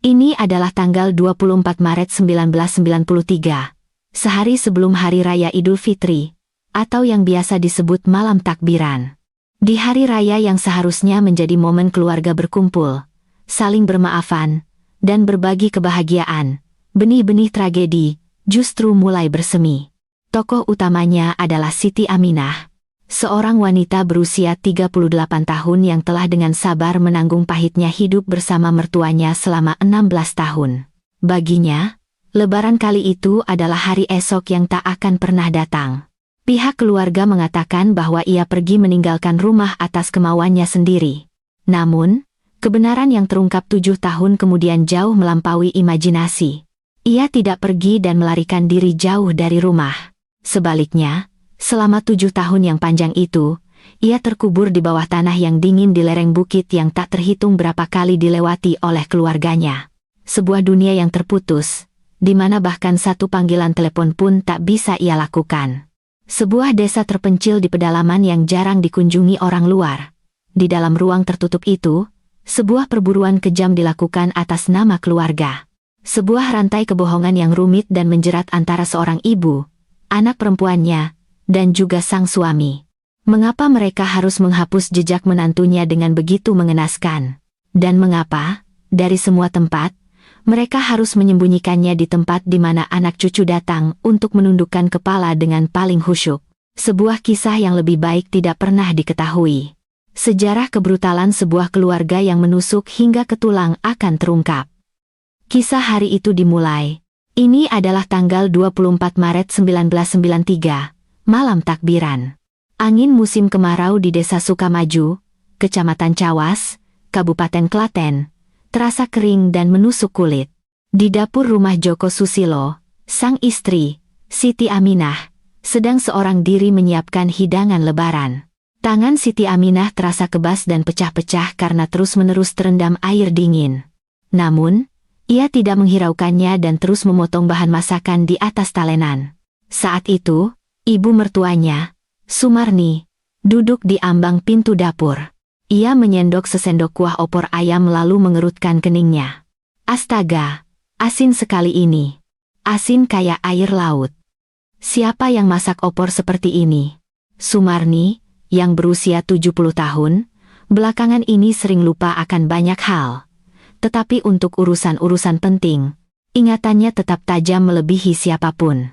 Ini adalah tanggal 24 Maret 1993, sehari sebelum Hari Raya Idul Fitri, atau yang biasa disebut Malam Takbiran. Di hari raya yang seharusnya menjadi momen keluarga berkumpul, saling bermaafan, dan berbagi kebahagiaan, benih-benih tragedi justru mulai bersemi. Tokoh utamanya adalah Siti Aminah, seorang wanita berusia 38 tahun yang telah dengan sabar menanggung pahitnya hidup bersama mertuanya selama 16 tahun. Baginya, Lebaran kali itu adalah hari esok yang tak akan pernah datang. Pihak keluarga mengatakan bahwa ia pergi meninggalkan rumah atas kemauannya sendiri. Namun, kebenaran yang terungkap 7 tahun kemudian jauh melampaui imajinasi. Ia tidak pergi dan melarikan diri jauh dari rumah. Sebaliknya, selama 7 tahun yang panjang itu, ia terkubur di bawah tanah yang dingin di lereng bukit yang tak terhitung berapa kali dilewati oleh keluarganya. Sebuah dunia yang terputus, di mana bahkan satu panggilan telepon pun tak bisa ia lakukan. Sebuah desa terpencil di pedalaman yang jarang dikunjungi orang luar. Di dalam ruang tertutup itu, sebuah perburuan kejam dilakukan atas nama keluarga. Sebuah rantai kebohongan yang rumit dan menjerat antara seorang ibu, anak perempuannya, dan juga sang suami. Mengapa mereka harus menghapus jejak menantunya dengan begitu mengenaskan? Dan mengapa, dari semua tempat, mereka harus menyembunyikannya di tempat di mana anak cucu datang untuk menundukkan kepala dengan paling khusyuk? Sebuah kisah yang lebih baik tidak pernah diketahui. Sejarah kebrutalan sebuah keluarga yang menusuk hingga ke tulang akan terungkap. Kisah hari itu dimulai. Ini adalah tanggal 24 Maret 1993, Malam Takbiran. Angin musim kemarau di Desa Sukamaju, Kecamatan Cawas, Kabupaten Klaten, terasa kering dan menusuk kulit. Di dapur rumah Joko Susilo, sang istri, Siti Aminah, sedang seorang diri menyiapkan hidangan lebaran. Tangan Siti Aminah terasa kebas dan pecah-pecah karena terus-menerus terendam air dingin. Namun, ia tidak menghiraukannya dan terus memotong bahan masakan di atas talenan. Saat itu, ibu mertuanya, Sumarni, duduk di ambang pintu dapur. Ia menyendok sesendok kuah opor ayam lalu mengerutkan keningnya. Astaga, asin sekali ini. Asin kayak air laut. Siapa yang masak opor seperti ini? Sumarni, yang berusia 70 tahun, belakangan ini sering lupa akan banyak hal. Tetapi untuk urusan-urusan penting, ingatannya tetap tajam melebihi siapapun.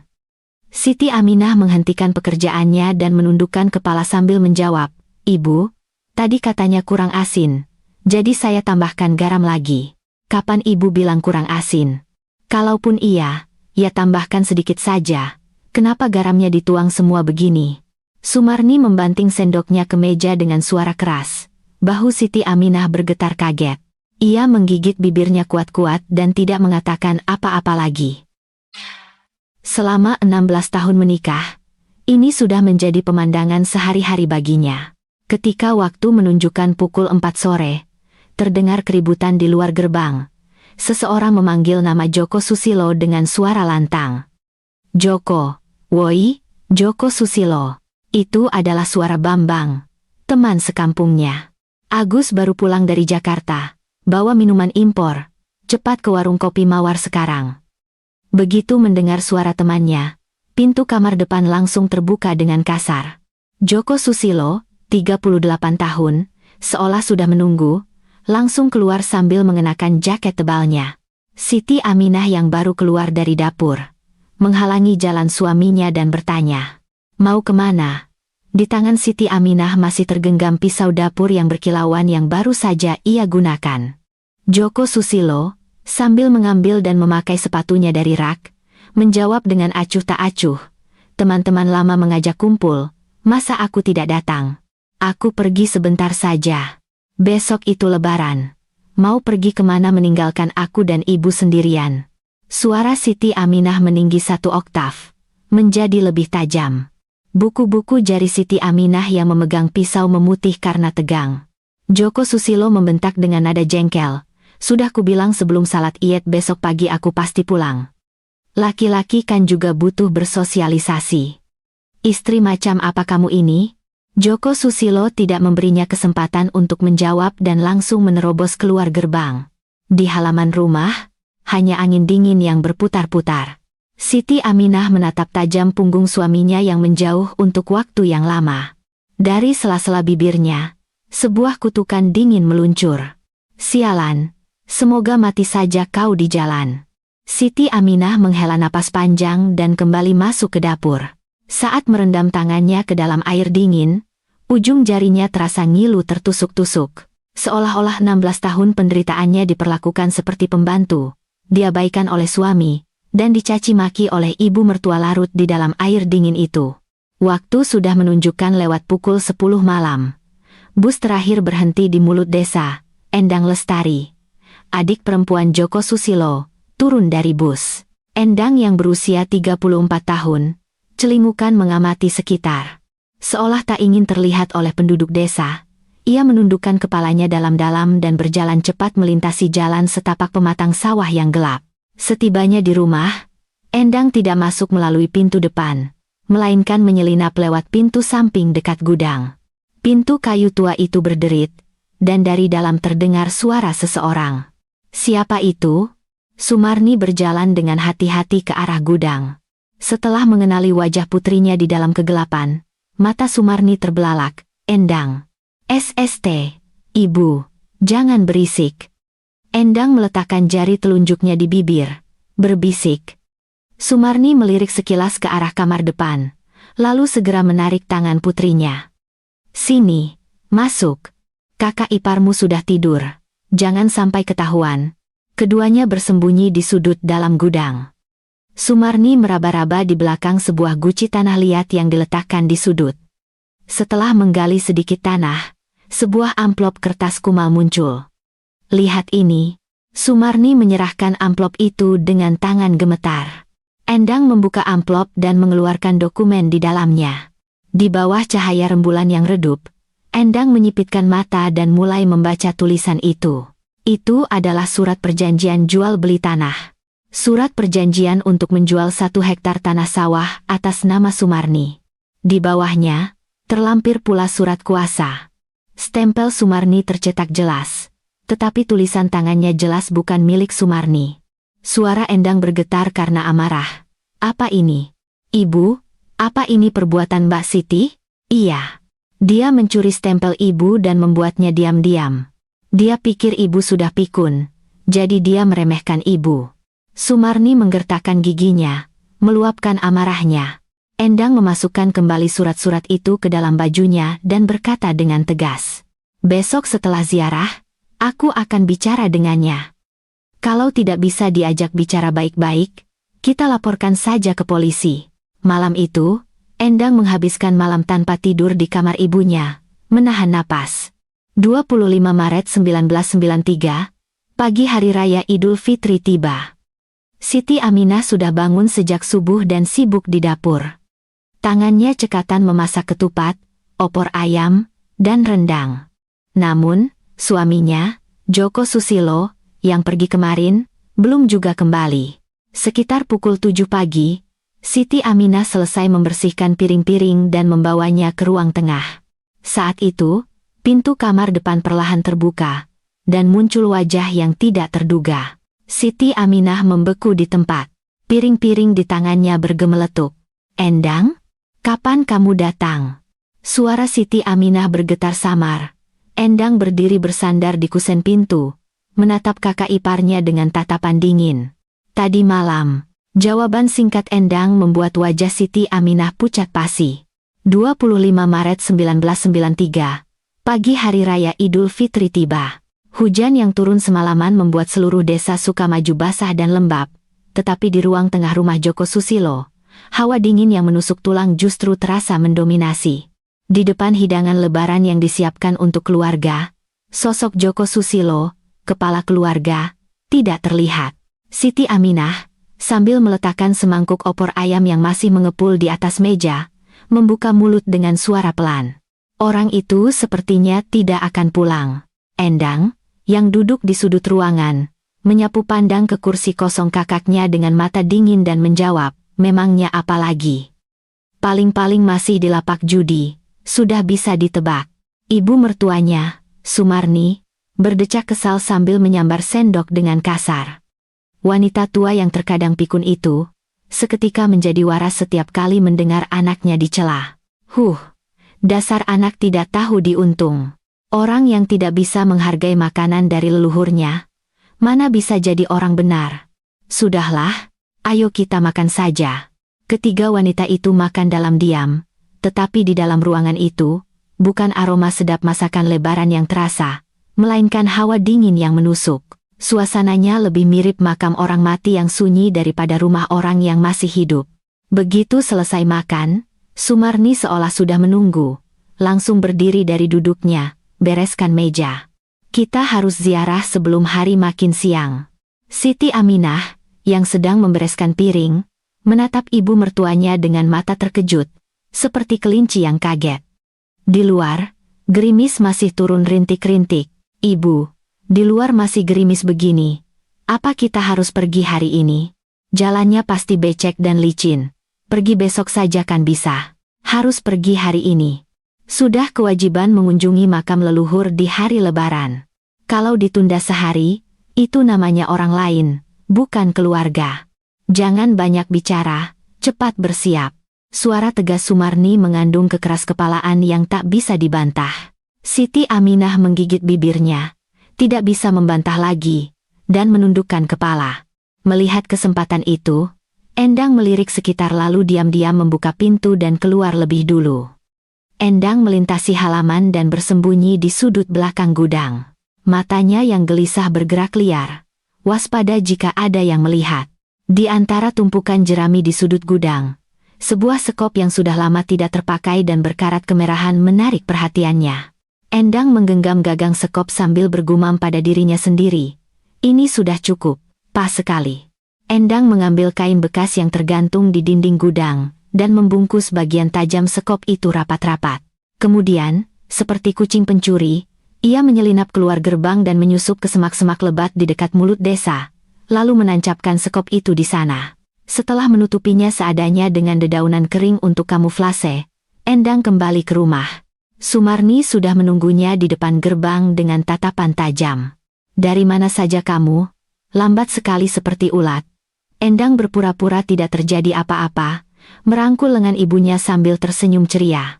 Siti Aminah menghentikan pekerjaannya dan menundukkan kepala sambil menjawab, "Ibu, tadi katanya kurang asin, jadi saya tambahkan garam lagi." "Kapan ibu bilang kurang asin? Kalaupun iya, ya tambahkan sedikit saja. Kenapa garamnya dituang semua begini?" Sumarni membanting sendoknya ke meja dengan suara keras. Bahu Siti Aminah bergetar kaget. Ia menggigit bibirnya kuat-kuat dan tidak mengatakan apa-apa lagi. Selama 16 tahun menikah, ini sudah menjadi pemandangan sehari-hari baginya. Ketika waktu menunjukkan pukul 4 sore, terdengar keributan di luar gerbang. Seseorang memanggil nama Joko Susilo dengan suara lantang. "Joko, woi, Joko Susilo." Itu adalah suara Bambang, teman sekampungnya. "Agus baru pulang dari Jakarta, bawa minuman impor. Cepat ke warung kopi Mawar sekarang." Begitu mendengar suara temannya, pintu kamar depan langsung terbuka dengan kasar. Joko Susilo, 38 tahun, seolah sudah menunggu, langsung keluar sambil mengenakan jaket tebalnya. Siti Aminah yang baru keluar dari dapur, menghalangi jalan suaminya dan bertanya, "Mau kemana?" Di tangan Siti Aminah masih tergenggam pisau dapur yang berkilauan yang baru saja ia gunakan. Joko Susilo, sambil mengambil dan memakai sepatunya dari rak, menjawab dengan acuh tak acuh, "Teman-teman lama mengajak kumpul, masa aku tidak datang? Aku pergi sebentar saja. Besok itu Lebaran. Mau pergi kemana meninggalkan aku dan ibu sendirian?" Suara Siti Aminah meninggi 1 oktav, menjadi lebih tajam. Buku-buku jari Siti Aminah yang memegang pisau memutih karena tegang. Joko Susilo membentak dengan nada jengkel, "Sudah kubilang sebelum salat Id besok pagi aku pasti pulang. Laki-laki kan juga butuh bersosialisasi. Istri macam apa kamu ini?" Joko Susilo tidak memberinya kesempatan untuk menjawab dan langsung menerobos keluar gerbang. Di halaman rumah, hanya angin dingin yang berputar-putar. Siti Aminah menatap tajam punggung suaminya yang menjauh untuk waktu yang lama. Dari sela-sela bibirnya, sebuah kutukan dingin meluncur. Sialan, semoga mati saja kau di jalan. Siti Aminah menghela napas panjang dan kembali masuk ke dapur. Saat merendam tangannya ke dalam air dingin, ujung jarinya terasa ngilu tertusuk-tusuk. Seolah-olah 16 tahun penderitaannya diperlakukan seperti pembantu, diabaikan oleh suami, dan dicaci maki oleh ibu mertua larut di dalam air dingin itu. Waktu sudah menunjukkan lewat pukul 10 malam. Bus terakhir berhenti di mulut desa. Endang Lestari, adik perempuan Joko Susilo, turun dari bus. Endang yang berusia 34 tahun, celingukan mengamati sekitar. Seolah tak ingin terlihat oleh penduduk desa, ia menundukkan kepalanya dalam-dalam dan berjalan cepat melintasi jalan setapak pematang sawah yang gelap. Setibanya di rumah, Endang tidak masuk melalui pintu depan, melainkan menyelinap lewat pintu samping dekat gudang. Pintu kayu tua itu berderit, dan dari dalam terdengar suara seseorang. Siapa itu? Sumarni berjalan dengan hati-hati ke arah gudang. Setelah mengenali wajah putrinya di dalam kegelapan, mata Sumarni terbelalak. Endang. SST. Ibu, jangan berisik. Endang meletakkan jari telunjuknya di bibir, berbisik. Sumarni melirik sekilas ke arah kamar depan, lalu segera menarik tangan putrinya. Sini, masuk. Kakak iparmu sudah tidur, jangan sampai ketahuan. Keduanya bersembunyi di sudut dalam gudang. Sumarni meraba-raba di belakang sebuah guci tanah liat yang diletakkan di sudut. Setelah menggali sedikit tanah, sebuah amplop kertas kumal muncul. Lihat ini. Sumarni menyerahkan amplop itu dengan tangan gemetar. Endang membuka amplop dan mengeluarkan dokumen di dalamnya. Di bawah cahaya rembulan yang redup, Endang menyipitkan mata dan mulai membaca tulisan itu. Itu adalah surat perjanjian jual beli tanah. Surat perjanjian untuk menjual 1 hektar tanah sawah atas nama Sumarni. Di bawahnya, terlampir pula surat kuasa. Stempel Sumarni tercetak jelas, tetapi tulisan tangannya jelas bukan milik Sumarni. Suara Endang bergetar karena amarah. Apa ini? Ibu, apa ini perbuatan Mbak Siti? Iya. Dia mencuri stempel ibu dan membuatnya diam-diam. Dia pikir ibu sudah pikun, jadi dia meremehkan ibu. Sumarni menggertakkan giginya, meluapkan amarahnya. Endang memasukkan kembali surat-surat itu ke dalam bajunya dan berkata dengan tegas. Besok setelah ziarah, aku akan bicara dengannya. Kalau tidak bisa diajak bicara baik-baik, kita laporkan saja ke polisi. Malam itu, Endang menghabiskan malam tanpa tidur di kamar ibunya, menahan napas. 25 Maret 1993, pagi hari raya Idul Fitri tiba. Siti Aminah sudah bangun sejak subuh dan sibuk di dapur. Tangannya cekatan memasak ketupat, opor ayam, dan rendang. Namun, suaminya, Joko Susilo, yang pergi kemarin, belum juga kembali. Sekitar pukul 7 pagi, Siti Aminah selesai membersihkan piring-piring dan membawanya ke ruang tengah. Saat itu, pintu kamar depan perlahan terbuka, dan muncul wajah yang tidak terduga. Siti Aminah membeku di tempat. Piring-piring di tangannya bergemeletup. Endang? Kapan kamu datang? Suara Siti Aminah bergetar samar. Endang berdiri bersandar di kusen pintu, menatap kakak iparnya dengan tatapan dingin. Tadi malam. Jawaban singkat Endang membuat wajah Siti Aminah pucat pasi. 25 Maret 1993, pagi hari raya Idul Fitri tiba. Hujan yang turun semalaman membuat seluruh desa Sukamaju basah dan lembab, tetapi di ruang tengah rumah Joko Susilo, hawa dingin yang menusuk tulang justru terasa mendominasi. Di depan hidangan lebaran yang disiapkan untuk keluarga, sosok Joko Susilo, kepala keluarga, tidak terlihat. Siti Aminah, sambil meletakkan semangkuk opor ayam yang masih mengepul di atas meja, membuka mulut dengan suara pelan. Orang itu sepertinya tidak akan pulang. Endang, yang duduk di sudut ruangan, menyapu pandang ke kursi kosong kakaknya dengan mata dingin dan menjawab, memangnya apa lagi? Paling-paling masih di lapak judi, sudah bisa ditebak. Ibu mertuanya, Sumarni, berdecak kesal sambil menyambar sendok dengan kasar. Wanita tua yang terkadang pikun itu, seketika menjadi waras setiap kali mendengar anaknya dicela. Dasar anak tidak tahu diuntung. Orang yang tidak bisa menghargai makanan dari leluhurnya, mana bisa jadi orang benar. Sudahlah, ayo kita makan saja. Ketiga wanita itu makan dalam diam, tetapi di dalam ruangan itu, bukan aroma sedap masakan lebaran yang terasa, melainkan hawa dingin yang menusuk. Suasananya lebih mirip makam orang mati yang sunyi daripada rumah orang yang masih hidup. Begitu selesai makan, Sumarni seolah sudah menunggu, langsung berdiri dari duduknya, bereskan meja. Kita harus ziarah sebelum hari makin siang. Siti Aminah, yang sedang membereskan piring, menatap ibu mertuanya dengan mata terkejut, seperti kelinci yang kaget. Di luar, gerimis masih turun rintik-rintik. Ibu, di luar masih gerimis begini. Apa kita harus pergi hari ini? Jalannya pasti becek dan licin. Pergi besok saja kan bisa. Harus pergi hari ini. Sudah kewajiban mengunjungi makam leluhur di hari lebaran. Kalau ditunda sehari, itu namanya orang lain, bukan keluarga. Jangan banyak bicara, cepat bersiap. Suara tegas Sumarni mengandung kekeraskepalaan yang tak bisa dibantah. Siti Aminah menggigit bibirnya, tidak bisa membantah lagi, dan menundukkan kepala. Melihat kesempatan itu, Endang melirik sekitar lalu diam-diam membuka pintu dan keluar lebih dulu. Endang melintasi halaman dan bersembunyi di sudut belakang gudang. Matanya yang gelisah bergerak liar, waspada jika ada yang melihat. Di antara tumpukan jerami di sudut gudang, sebuah sekop yang sudah lama tidak terpakai dan berkarat kemerahan menarik perhatiannya. Endang menggenggam gagang sekop sambil bergumam pada dirinya sendiri. Ini sudah cukup, pas sekali. Endang mengambil kain bekas yang tergantung di dinding gudang, dan membungkus bagian tajam sekop itu rapat-rapat. Kemudian, seperti kucing pencuri, ia menyelinap keluar gerbang dan menyusup ke semak-semak lebat di dekat mulut desa, lalu menancapkan sekop itu di sana. Setelah menutupinya seadanya dengan dedaunan kering untuk kamuflase, Endang kembali ke rumah. Sumarni sudah menunggunya di depan gerbang dengan tatapan tajam. Dari mana saja kamu? Lambat sekali seperti ulat. Endang berpura-pura tidak terjadi apa-apa, merangkul lengan ibunya sambil tersenyum ceria.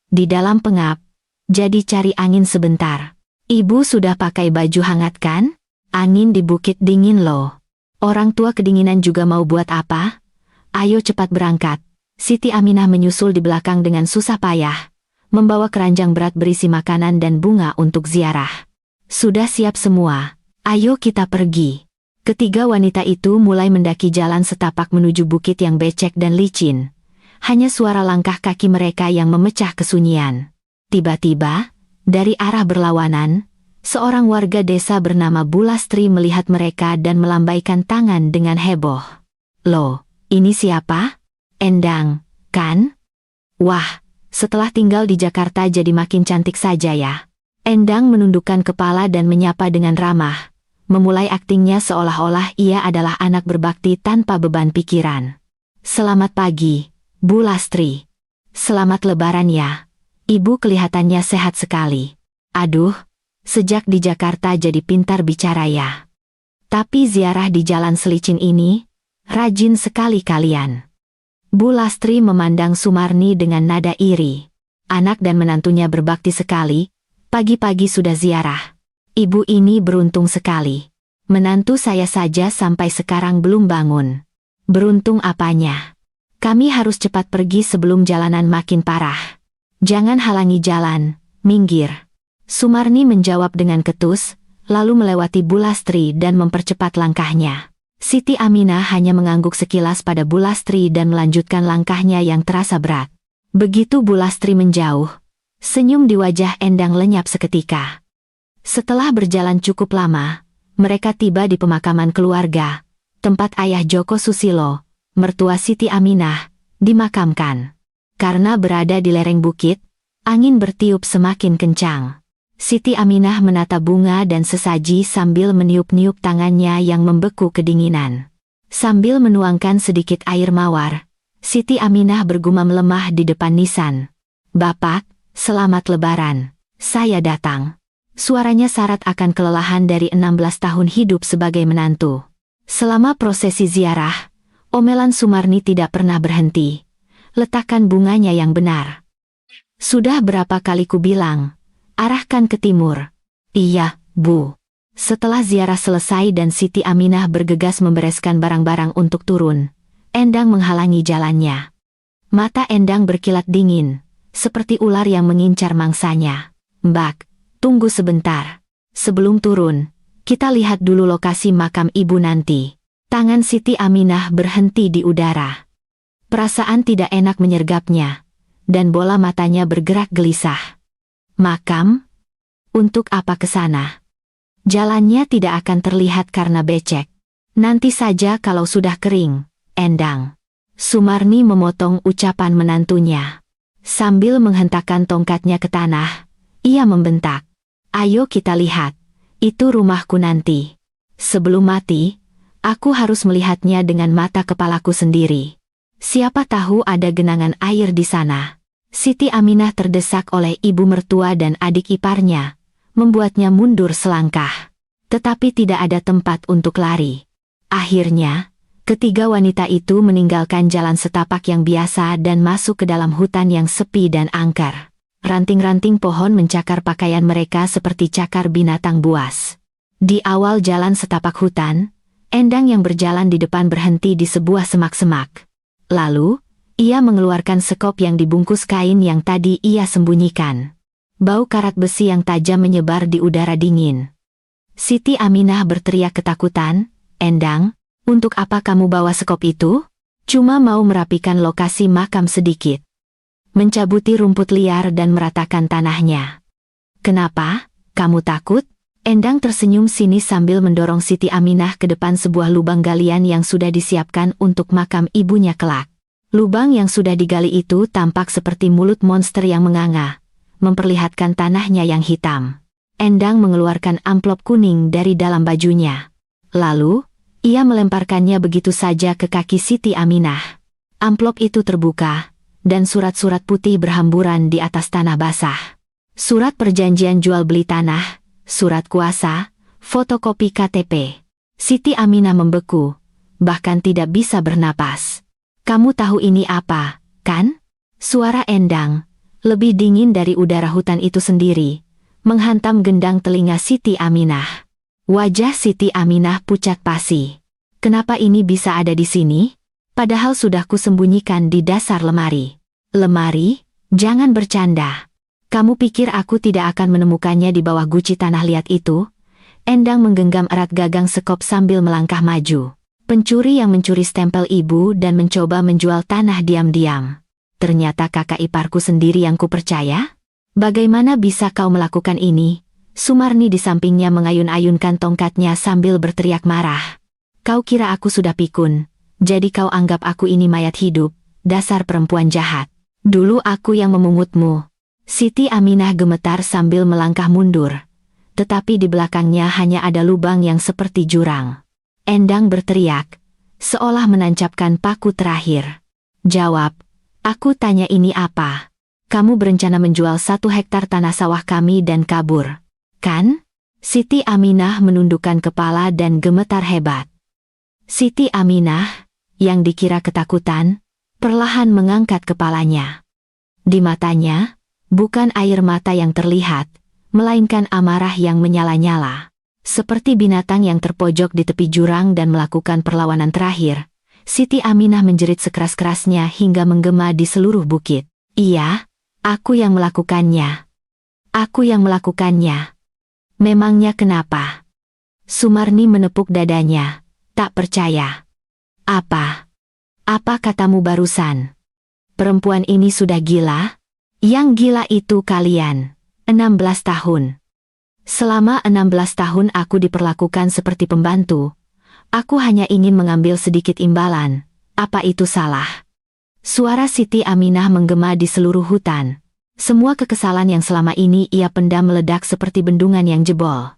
Di dalam pengap. Jadi cari angin sebentar. Ibu sudah pakai baju hangat kan? Angin di bukit dingin loh. Orang tua kedinginan juga mau buat apa? Ayo cepat berangkat. Siti Aminah menyusul di belakang dengan susah payah, membawa keranjang berat berisi makanan dan bunga untuk ziarah. Sudah siap semua, ayo kita pergi. Ketiga wanita itu mulai mendaki jalan setapak menuju bukit yang becek dan licin. Hanya suara langkah kaki mereka yang memecah kesunyian. Tiba-tiba, dari arah berlawanan, seorang warga desa bernama Bulastri melihat mereka dan melambaikan tangan dengan heboh. Loh, ini siapa? Endang, kan? Wah, setelah tinggal di Jakarta jadi makin cantik saja ya. Endang menundukkan kepala dan menyapa dengan ramah, memulai aktingnya seolah-olah ia adalah anak berbakti tanpa beban pikiran. Selamat pagi, Bu Lastri. Selamat lebaran ya. Ibu kelihatannya sehat sekali. Aduh, sejak di Jakarta jadi pintar bicara ya. Tapi ziarah di jalan selicin ini, rajin sekali kalian. Bu Lastri memandang Sumarni dengan nada iri. Anak dan menantunya berbakti sekali, pagi-pagi sudah ziarah. Ibu ini beruntung sekali. Menantu saya saja sampai sekarang belum bangun. Beruntung apanya? Kami harus cepat pergi sebelum jalanan makin parah. Jangan halangi jalan, minggir. Sumarni menjawab dengan ketus, lalu melewati Bu Lastri dan mempercepat langkahnya. Siti Aminah hanya mengangguk sekilas pada Bu Lastri dan melanjutkan langkahnya yang terasa berat. Begitu Bu Lastri menjauh, senyum di wajah Endang lenyap seketika. Setelah berjalan cukup lama, mereka tiba di pemakaman keluarga, tempat ayah Joko Susilo, mertua Siti Aminah, dimakamkan. Karena berada di lereng bukit, angin bertiup semakin kencang. Siti Aminah menata bunga dan sesaji sambil meniup-niup tangannya yang membeku kedinginan. Sambil menuangkan sedikit air mawar, Siti Aminah bergumam lemah di depan nisan. Bapak, selamat lebaran. Saya datang. Suaranya syarat akan kelelahan dari 16 tahun hidup sebagai menantu. Selama prosesi ziarah, omelan Sumarni tidak pernah berhenti. Letakkan bunganya yang benar. Sudah berapa kali ku bilang, arahkan ke timur. Iya, Bu. Setelah ziarah selesai dan Siti Aminah bergegas membereskan barang-barang untuk turun, Endang menghalangi jalannya. Mata Endang berkilat dingin, seperti ular yang mengincar mangsanya. Mbak, tunggu sebentar. Sebelum turun, kita lihat dulu lokasi makam ibu nanti. Tangan Siti Aminah berhenti di udara. Perasaan tidak enak menyergapnya, dan bola matanya bergerak gelisah. Makam? Untuk apa ke sana? Jalannya tidak akan terlihat karena becek. Nanti saja kalau sudah kering, Endang. Sumarni memotong ucapan menantunya. Sambil menghentakkan tongkatnya ke tanah, ia membentak. Ayo kita lihat, itu rumahku nanti. Sebelum mati, aku harus melihatnya dengan mata kepalaku sendiri. Siapa tahu ada genangan air di sana. Siti Aminah terdesak oleh ibu mertua dan adik iparnya, membuatnya mundur selangkah. Tetapi tidak ada tempat untuk lari. Akhirnya, ketiga wanita itu meninggalkan jalan setapak yang biasa dan masuk ke dalam hutan yang sepi dan angker. Ranting-ranting pohon mencakar pakaian mereka seperti cakar binatang buas. Di awal jalan setapak hutan, Endang yang berjalan di depan berhenti di sebuah semak-semak. Lalu, ia mengeluarkan sekop yang dibungkus kain yang tadi ia sembunyikan. Bau karat besi yang tajam menyebar di udara dingin. Siti Aminah berteriak ketakutan, Endang, untuk apa kamu bawa sekop itu? Cuma mau merapikan lokasi makam sedikit. Mencabuti rumput liar dan meratakan tanahnya. Kenapa? Kamu takut? Endang tersenyum sinis sambil mendorong Siti Aminah ke depan sebuah lubang galian yang sudah disiapkan untuk makam ibunya kelak. Lubang yang sudah digali itu tampak seperti mulut monster yang menganga, memperlihatkan tanahnya yang hitam. Endang mengeluarkan amplop kuning dari dalam bajunya. Lalu, ia melemparkannya begitu saja ke kaki Siti Aminah. Amplop itu terbuka, dan surat-surat putih berhamburan di atas tanah basah. Surat perjanjian jual beli tanah, surat kuasa, fotokopi KTP. Siti Aminah membeku, bahkan tidak bisa bernapas. Kamu tahu ini apa, kan? Suara Endang, lebih dingin dari udara hutan itu sendiri, menghantam gendang telinga Siti Aminah. Wajah Siti Aminah pucat pasi. Kenapa ini bisa ada di sini? Padahal sudah kusembunyikan di dasar lemari. Lemari? Jangan bercanda. Kamu pikir aku tidak akan menemukannya di bawah guci tanah liat itu? Endang menggenggam erat gagang sekop sambil melangkah maju. Pencuri yang mencuri stempel ibu dan mencoba menjual tanah diam-diam. Ternyata kakak iparku sendiri yang kupercaya? Bagaimana bisa kau melakukan ini? Sumarni di sampingnya mengayun-ayunkan tongkatnya sambil berteriak marah. Kau kira aku sudah pikun, jadi kau anggap aku ini mayat hidup, dasar perempuan jahat. Dulu aku yang memungutmu. Siti Aminah gemetar sambil melangkah mundur. Tetapi di belakangnya hanya ada lubang yang seperti jurang. Endang berteriak, seolah menancapkan paku terakhir. Jawab, aku tanya ini apa? Kamu berencana menjual 1 hektar tanah sawah kami dan kabur, kan? Siti Aminah menundukkan kepala dan gemetar hebat. Siti Aminah, yang dikira ketakutan, perlahan mengangkat kepalanya. Di matanya, bukan air mata yang terlihat, melainkan amarah yang menyala-nyala. Seperti binatang yang terpojok di tepi jurang dan melakukan perlawanan terakhir, Siti Aminah menjerit sekeras-kerasnya hingga menggema di seluruh bukit. Iya, aku yang melakukannya. Aku yang melakukannya. Memangnya kenapa? Sumarni menepuk dadanya, tak percaya. Apa? Apa katamu barusan? Perempuan ini sudah gila? Yang gila itu kalian. 16 tahun. Selama 16 tahun aku diperlakukan seperti pembantu. Aku hanya ingin mengambil sedikit imbalan. Apa itu salah? Suara Siti Aminah menggema di seluruh hutan. Semua kekesalan yang selama ini ia pendam meledak seperti bendungan yang jebol.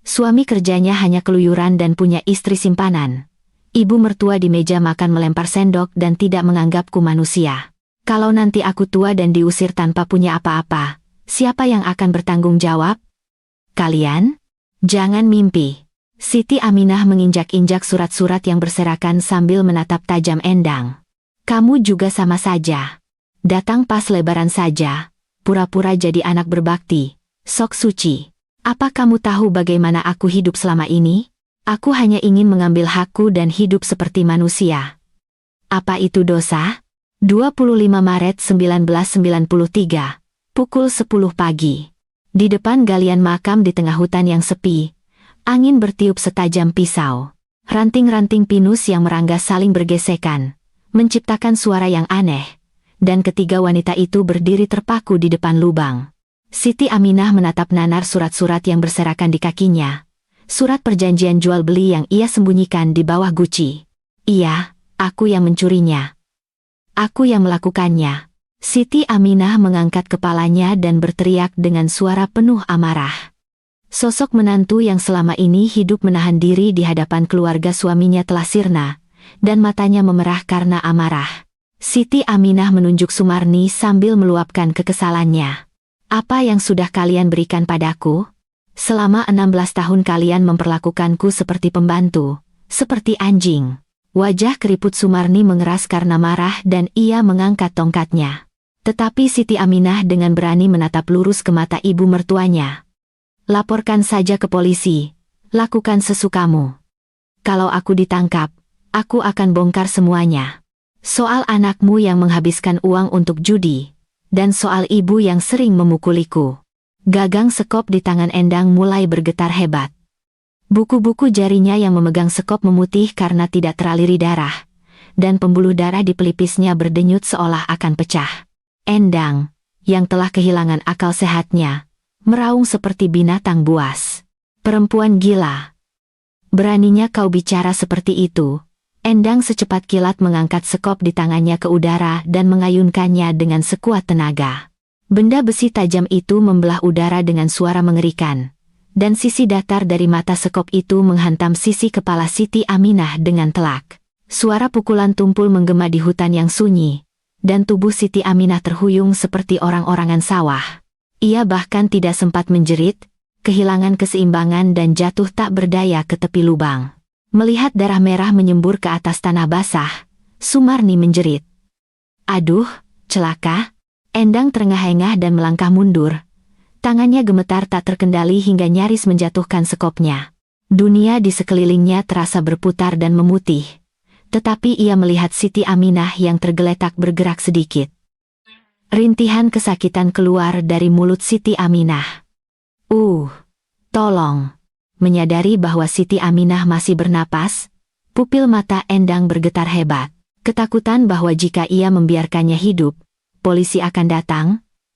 Suami kerjanya hanya keluyuran dan punya istri simpanan. Ibu mertua di meja makan melempar sendok dan tidak menganggapku manusia. Kalau nanti aku tua dan diusir tanpa punya apa-apa, siapa yang akan bertanggung jawab? Kalian? Jangan mimpi. Siti Aminah menginjak-injak surat-surat yang berserakan sambil menatap tajam Endang. Kamu juga sama saja. Datang pas lebaran saja, pura-pura jadi anak berbakti, sok suci. Apa kamu tahu bagaimana aku hidup selama ini? Aku hanya ingin mengambil hakku dan hidup seperti manusia. Apa itu dosa? 25 Maret 1993, pukul 10 pagi. Di depan galian makam di tengah hutan yang sepi, angin bertiup setajam pisau. Ranting-ranting pinus yang merangga saling bergesekan, menciptakan suara yang aneh, dan ketiga wanita itu berdiri terpaku di depan lubang. Siti Aminah menatap nanar surat-surat yang berserakan di kakinya, surat perjanjian jual beli yang ia sembunyikan di bawah guci. Iya, aku yang mencurinya. Aku yang melakukannya. Siti Aminah mengangkat kepalanya dan berteriak dengan suara penuh amarah. Sosok menantu yang selama ini hidup menahan diri di hadapan keluarga suaminya telah sirna, dan matanya memerah karena amarah. Siti Aminah menunjuk Sumarni sambil meluapkan kekesalannya. Apa yang sudah kalian berikan padaku? Selama 16 tahun kalian memperlakukanku seperti pembantu, seperti anjing. Wajah keriput Sumarni mengeras karena marah dan ia mengangkat tongkatnya. Tetapi Siti Aminah dengan berani menatap lurus ke mata ibu mertuanya. Laporkan saja ke polisi, lakukan sesukamu. Kalau aku ditangkap, aku akan bongkar semuanya. Soal anakmu yang menghabiskan uang untuk judi, dan soal ibu yang sering memukuliku. Gagang sekop di tangan Endang mulai bergetar hebat. Buku-buku jarinya yang memegang sekop memutih karena tidak teraliri darah, dan pembuluh darah di pelipisnya berdenyut seolah akan pecah. Endang, yang telah kehilangan akal sehatnya, meraung seperti binatang buas. Perempuan gila. Beraninya kau bicara seperti itu. Endang secepat kilat mengangkat sekop di tangannya ke udara dan mengayunkannya dengan sekuat tenaga. Benda besi tajam itu membelah udara dengan suara mengerikan. Dan sisi datar dari mata sekop itu menghantam sisi kepala Siti Aminah dengan telak. Suara pukulan tumpul menggema di hutan yang sunyi, dan tubuh Siti Aminah terhuyung seperti orang-orangan sawah. Ia bahkan tidak sempat menjerit, kehilangan keseimbangan dan jatuh tak berdaya ke tepi lubang. Melihat darah merah menyembur ke atas tanah basah, Sumarni menjerit. Aduh, celaka. Endang terengah-engah dan melangkah mundur. Tangannya gemetar tak terkendali hingga nyaris menjatuhkan sekopnya. Dunia di sekelilingnya terasa berputar dan memutih. Tetapi ia melihat Siti Aminah yang tergeletak bergerak sedikit. Rintihan kesakitan keluar dari mulut Siti Aminah. Tolong. Menyadari bahwa Siti Aminah masih bernapas, pupil mata Endang bergetar hebat. Ketakutan bahwa jika ia membiarkannya hidup, polisi akan datang,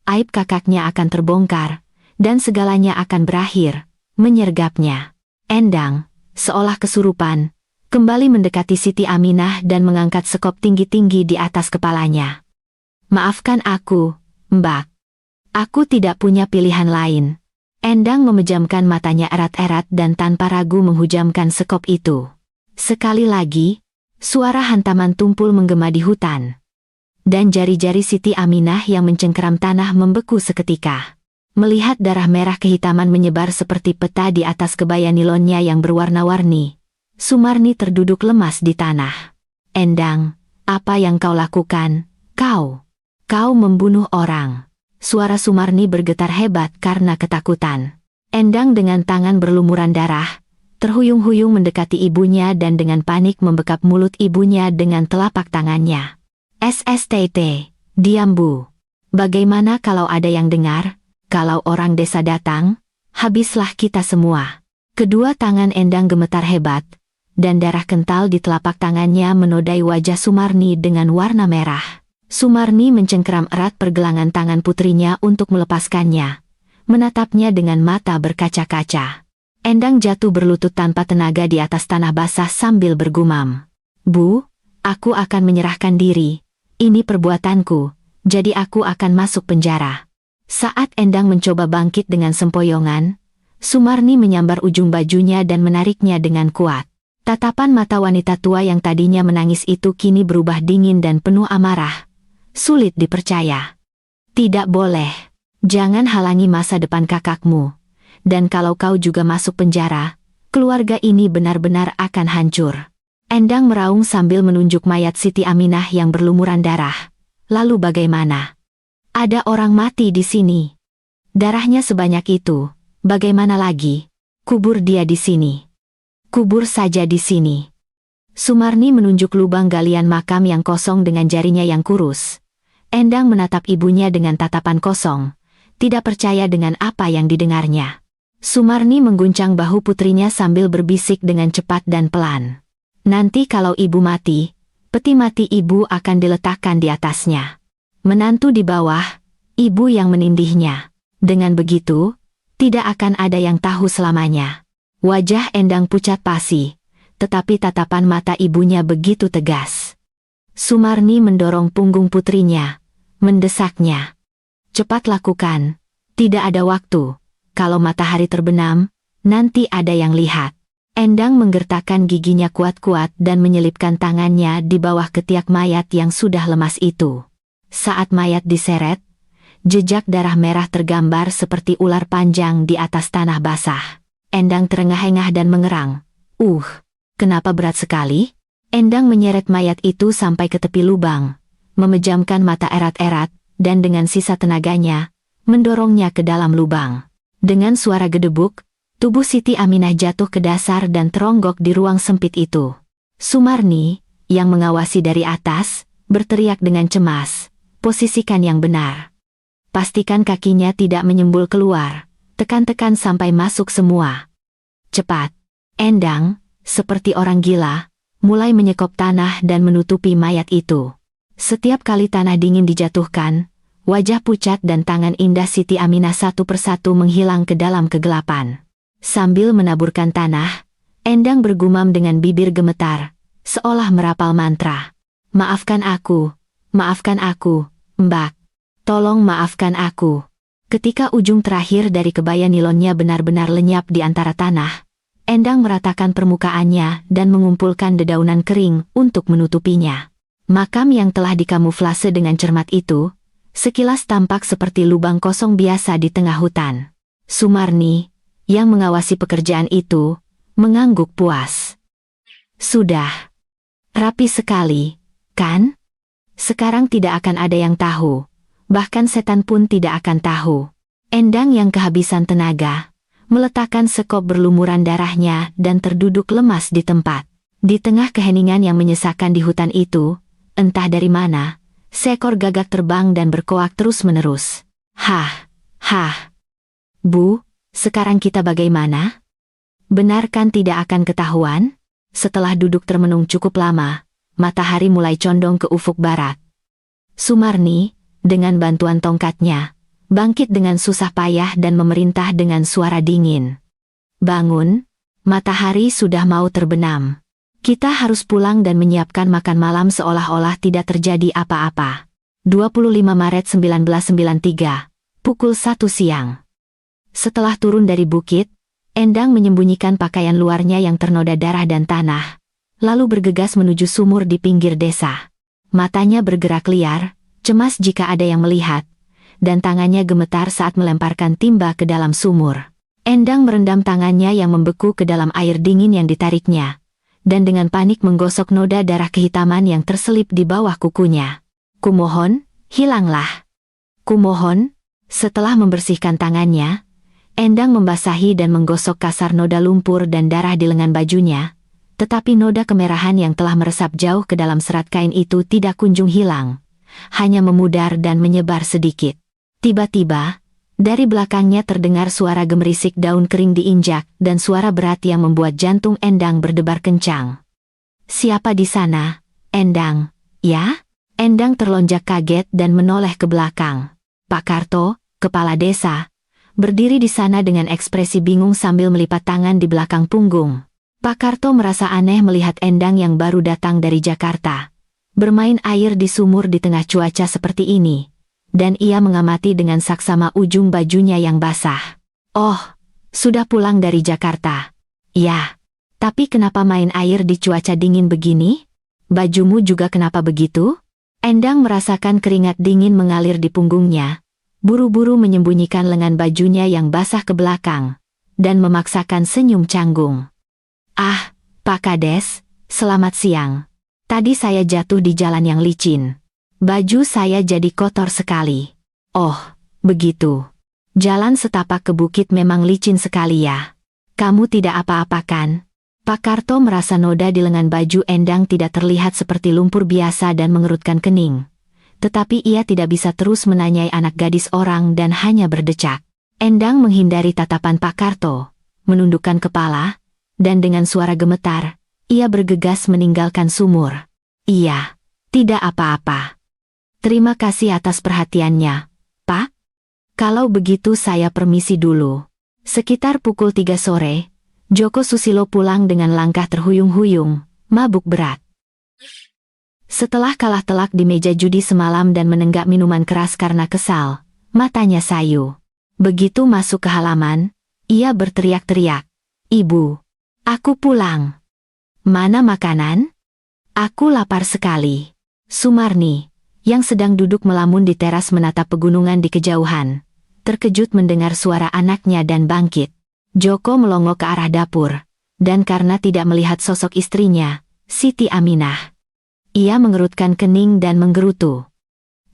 aib kakaknya akan terbongkar, dan segalanya akan berakhir, menyergapnya. Endang, seolah kesurupan, kembali mendekati Siti Aminah dan mengangkat sekop tinggi-tinggi di atas kepalanya. Maafkan aku, Mbak. Aku tidak punya pilihan lain. Endang memejamkan matanya erat-erat dan tanpa ragu menghujamkan sekop itu. Sekali lagi, suara hantaman tumpul menggema di hutan. Dan jari-jari Siti Aminah yang mencengkeram tanah membeku seketika. Melihat darah merah kehitaman menyebar seperti peta di atas kebaya nilonnya yang berwarna-warni, Sumarni terduduk lemas di tanah. Endang, apa yang kau lakukan? Kau membunuh orang. Suara Sumarni bergetar hebat karena ketakutan. Endang dengan tangan berlumuran darah, terhuyung-huyung mendekati ibunya dan dengan panik membekap mulut ibunya dengan telapak tangannya. SSTT, diam Bu. Bagaimana kalau ada yang dengar? Kalau orang desa datang, habislah kita semua. Kedua tangan Endang gemetar hebat, dan darah kental di telapak tangannya menodai wajah Sumarni dengan warna merah. Sumarni mencengkeram erat pergelangan tangan putrinya untuk melepaskannya, menatapnya dengan mata berkaca-kaca. Endang jatuh berlutut tanpa tenaga di atas tanah basah sambil bergumam. Bu, aku akan menyerahkan diri. Ini perbuatanku, jadi aku akan masuk penjara. Saat Endang mencoba bangkit dengan sempoyongan, Sumarni menyambar ujung bajunya dan menariknya dengan kuat. Tatapan mata wanita tua yang tadinya menangis itu kini berubah dingin dan penuh amarah. Sulit dipercaya. Tidak boleh. Jangan halangi masa depan kakakmu. Dan kalau kau juga masuk penjara, keluarga ini benar-benar akan hancur. Endang meraung sambil menunjuk mayat Siti Aminah yang berlumuran darah. Lalu bagaimana? Ada orang mati di sini. Darahnya sebanyak itu. Bagaimana lagi? Kubur dia di sini. Kubur saja di sini. Sumarni menunjuk lubang galian makam yang kosong dengan jarinya yang kurus. Endang menatap ibunya dengan tatapan kosong, tidak percaya dengan apa yang didengarnya. Sumarni mengguncang bahu putrinya sambil berbisik dengan cepat dan pelan. Nanti kalau ibu mati, peti mati ibu akan diletakkan di atasnya. Menantu di bawah, ibu yang menindihnya. Dengan begitu, tidak akan ada yang tahu selamanya. Wajah Endang pucat pasi, tetapi tatapan mata ibunya begitu tegas. Sumarni mendorong punggung putrinya, mendesaknya. Cepat lakukan, tidak ada waktu. Kalau matahari terbenam, nanti ada yang lihat. Endang menggertakkan giginya kuat-kuat dan menyelipkan tangannya di bawah ketiak mayat yang sudah lemas itu. Saat mayat diseret, jejak darah merah tergambar seperti ular panjang di atas tanah basah. Endang terengah-engah dan mengerang. Kenapa berat sekali? Endang menyeret mayat itu sampai ke tepi lubang, memejamkan mata erat-erat, dan dengan sisa tenaganya, mendorongnya ke dalam lubang. Dengan suara gedebuk, tubuh Siti Aminah jatuh ke dasar dan teronggok di ruang sempit itu. Sumarni, yang mengawasi dari atas, berteriak dengan cemas, "Posisikan yang benar. Pastikan kakinya tidak menyembul keluar, tekan-tekan sampai masuk semua. Cepat." Endang, seperti orang gila, mulai menyekop tanah dan menutupi mayat itu. Setiap kali tanah dingin dijatuhkan, wajah pucat dan tangan indah Siti Aminah satu persatu menghilang ke dalam kegelapan. Sambil menaburkan tanah, Endang bergumam dengan bibir gemetar, seolah merapal mantra. Maafkan aku, Mbak. Tolong maafkan aku." Ketika ujung terakhir dari kebaya nilonnya benar-benar lenyap di antara tanah, Endang meratakan permukaannya dan mengumpulkan dedaunan kering untuk menutupinya. Makam yang telah dikamuflase dengan cermat itu, sekilas tampak seperti lubang kosong biasa di tengah hutan. Sumarni, yang mengawasi pekerjaan itu, mengangguk puas. Sudah. Rapi sekali, kan? Sekarang tidak akan ada yang tahu. Bahkan setan pun tidak akan tahu. Endang yang kehabisan tenaga, meletakkan sekop berlumuran darahnya dan terduduk lemas di tempat. Di tengah keheningan yang menyesakan di hutan itu, entah dari mana, seekor gagak terbang dan berkoak terus-menerus. Hah. Bu, sekarang kita bagaimana? Benar kan tidak akan ketahuan? Setelah duduk termenung cukup lama, matahari mulai condong ke ufuk barat. Sumarni, dengan bantuan tongkatnya, bangkit dengan susah payah dan memerintah dengan suara dingin. Bangun, matahari sudah mau terbenam. Kita harus pulang dan menyiapkan makan malam seolah-olah tidak terjadi apa-apa. 25 Maret 1993, pukul 1 siang. Setelah turun dari bukit, Endang menyembunyikan pakaian luarnya yang ternoda darah dan tanah, lalu bergegas menuju sumur di pinggir desa. Matanya bergerak liar, cemas jika ada yang melihat, dan tangannya gemetar saat melemparkan timba ke dalam sumur. Endang merendam tangannya yang membeku ke dalam air dingin yang ditariknya, dan dengan panik menggosok noda darah kehitaman yang terselip di bawah kukunya. "Kumohon, hilanglah. Kumohon." Setelah membersihkan tangannya, Endang membasahi dan menggosok kasar noda lumpur dan darah di lengan bajunya, tetapi noda kemerahan yang telah meresap jauh ke dalam serat kain itu tidak kunjung hilang, hanya memudar dan menyebar sedikit. Tiba-tiba, dari belakangnya terdengar suara gemerisik daun kering diinjak dan suara berat yang membuat jantung Endang berdebar kencang. "Siapa di sana, Endang?" "Ya?" Endang terlonjak kaget dan menoleh ke belakang. Pak Karto, kepala desa, berdiri di sana dengan ekspresi bingung sambil melipat tangan di belakang punggung. Pak Karto merasa aneh melihat Endang yang baru datang dari Jakarta, bermain air di sumur di tengah cuaca seperti ini, dan ia mengamati dengan saksama ujung bajunya yang basah. "Oh, sudah pulang dari Jakarta?" "Ya, tapi kenapa main air di cuaca dingin begini? Bajumu juga kenapa begitu?" Endang merasakan keringat dingin mengalir di punggungnya, buru-buru menyembunyikan lengan bajunya yang basah ke belakang, dan memaksakan senyum canggung. "Ah, Pak Kades, selamat siang. Tadi saya jatuh di jalan yang licin. Baju saya jadi kotor sekali." "Oh, begitu. Jalan setapak ke bukit memang licin sekali ya. Kamu tidak apa-apa kan?" Pak Karto merasa noda di lengan baju Endang tidak terlihat seperti lumpur biasa dan mengerutkan kening. Tetapi ia tidak bisa terus menanyai anak gadis orang dan hanya berdecak. Endang menghindari tatapan Pak Karto, menundukkan kepala, dan dengan suara gemetar, ia bergegas meninggalkan sumur. "Iya, tidak apa-apa. Terima kasih atas perhatiannya, Pak. Kalau begitu saya permisi dulu." Sekitar pukul 3 sore, Joko Susilo pulang dengan langkah terhuyung-huyung, mabuk berat. Setelah kalah telak di meja judi semalam dan menenggak minuman keras karena kesal, matanya sayu. Begitu masuk ke halaman, ia berteriak-teriak, "Ibu, aku pulang. Mana makanan? Aku lapar sekali." Sumarni, yang sedang duduk melamun di teras menatap pegunungan di kejauhan, terkejut mendengar suara anaknya dan bangkit. Joko melongo ke arah dapur, dan karena tidak melihat sosok istrinya, Siti Aminah, ia mengerutkan kening dan menggerutu.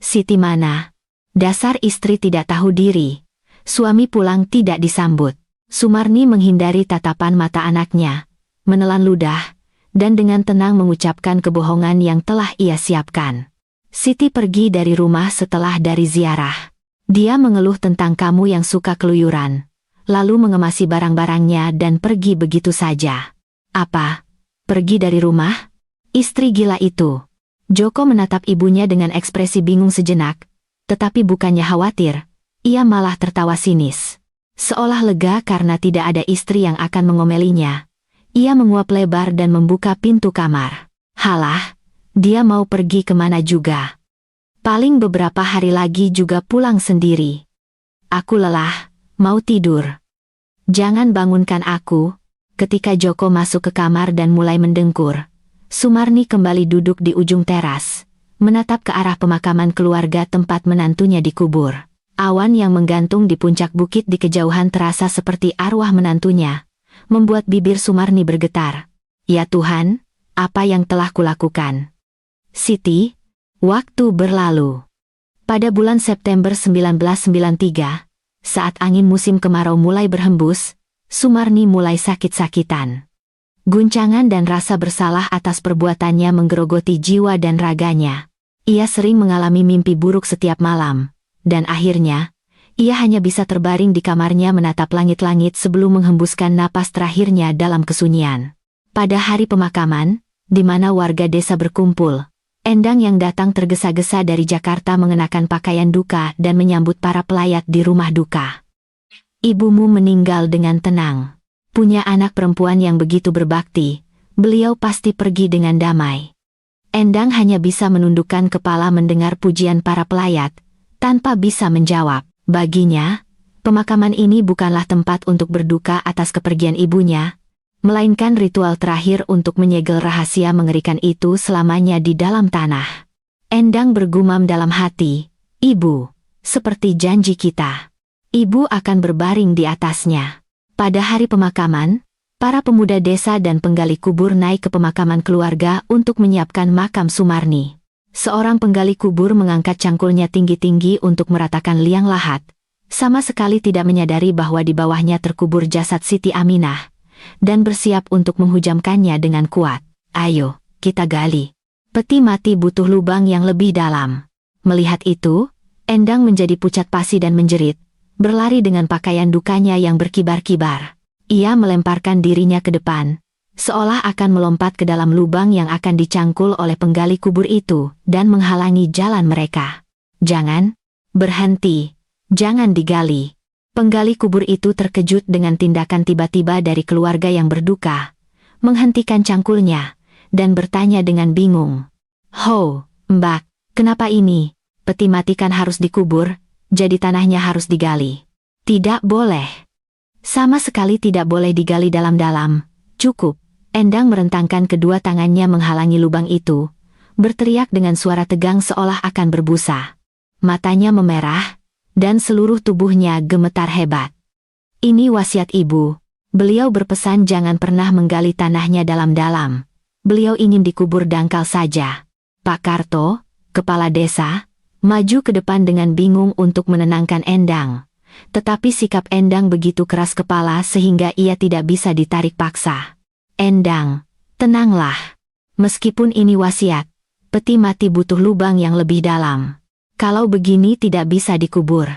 "Siti mana? Dasar istri tidak tahu diri. Suami pulang tidak disambut." Sumarni menghindari tatapan mata anaknya, menelan ludah, dan dengan tenang mengucapkan kebohongan yang telah ia siapkan. "Siti pergi dari rumah setelah dari ziarah. Dia mengeluh tentang kamu yang suka keluyuran, lalu mengemasi barang-barangnya dan pergi begitu saja." "Apa? Pergi dari rumah? Istri gila itu." Joko menatap ibunya dengan ekspresi bingung sejenak, tetapi bukannya khawatir, ia malah tertawa sinis. Seolah lega karena tidak ada istri yang akan mengomelinya. Ia menguap lebar dan membuka pintu kamar. Halah, dia mau pergi kemana juga. Paling beberapa hari lagi juga pulang sendiri. "Aku lelah, mau tidur. Jangan bangunkan aku." Ketika Joko masuk ke kamar dan mulai mendengkur, Sumarni kembali duduk di ujung teras, menatap ke arah pemakaman keluarga tempat menantunya dikubur. Awan yang menggantung di puncak bukit di kejauhan terasa seperti arwah menantunya, membuat bibir Sumarni bergetar. "Ya Tuhan, apa yang telah kulakukan?" "Siti." Waktu berlalu. Pada bulan September 1993, saat angin musim kemarau mulai berhembus, Sumarni mulai sakit-sakitan. Guncangan dan rasa bersalah atas perbuatannya menggerogoti jiwa dan raganya. Ia sering mengalami mimpi buruk setiap malam, dan akhirnya, ia hanya bisa terbaring di kamarnya menatap langit-langit sebelum menghembuskan napas terakhirnya dalam kesunyian. Pada hari pemakaman, di mana warga desa berkumpul, Endang yang datang tergesa-gesa dari Jakarta mengenakan pakaian duka dan menyambut para pelayat di rumah duka. "Ibumu meninggal dengan tenang. Punya anak perempuan yang begitu berbakti, beliau pasti pergi dengan damai." Endang hanya bisa menundukkan kepala mendengar pujian para pelayat, tanpa bisa menjawab. Baginya, pemakaman ini bukanlah tempat untuk berduka atas kepergian ibunya, melainkan ritual terakhir untuk menyegel rahasia mengerikan itu selamanya di dalam tanah. Endang bergumam dalam hati, "Ibu, seperti janji kita, ibu akan berbaring di atasnya." Pada hari pemakaman, para pemuda desa dan penggali kubur naik ke pemakaman keluarga untuk menyiapkan makam Sumarni. Seorang penggali kubur mengangkat cangkulnya tinggi-tinggi untuk meratakan liang lahat, sama sekali tidak menyadari bahwa di bawahnya terkubur jasad Siti Aminah, dan bersiap untuk menghujamkannya dengan kuat. "Ayo, kita gali. Peti mati butuh lubang yang lebih dalam." Melihat itu, Endang menjadi pucat pasi dan menjerit, berlari dengan pakaian dukanya yang berkibar-kibar. Ia melemparkan dirinya ke depan, seolah akan melompat ke dalam lubang yang akan dicangkul oleh penggali kubur itu dan menghalangi jalan mereka. "Jangan, berhenti, jangan digali." Penggali kubur itu terkejut dengan tindakan tiba-tiba dari keluarga yang berduka, menghentikan cangkulnya, dan bertanya dengan bingung, "Ho, Mbak, kenapa ini? Peti mati kan harus dikubur, jadi tanahnya harus digali." "Tidak boleh. Sama sekali tidak boleh digali dalam-dalam. Cukup." Endang merentangkan kedua tangannya menghalangi lubang itu, berteriak dengan suara tegang seolah akan berbusa. Matanya memerah, dan seluruh tubuhnya gemetar hebat. Ini wasiat ibu. Beliau berpesan jangan pernah menggali tanahnya dalam-dalam. Beliau ingin dikubur dangkal saja. Pak Karto, kepala desa, maju ke depan dengan bingung untuk menenangkan Endang. Tetapi sikap Endang begitu keras kepala sehingga ia tidak bisa ditarik paksa. Endang, tenanglah. Meskipun ini wasiat, peti mati butuh lubang yang lebih dalam. Kalau begini tidak bisa dikubur.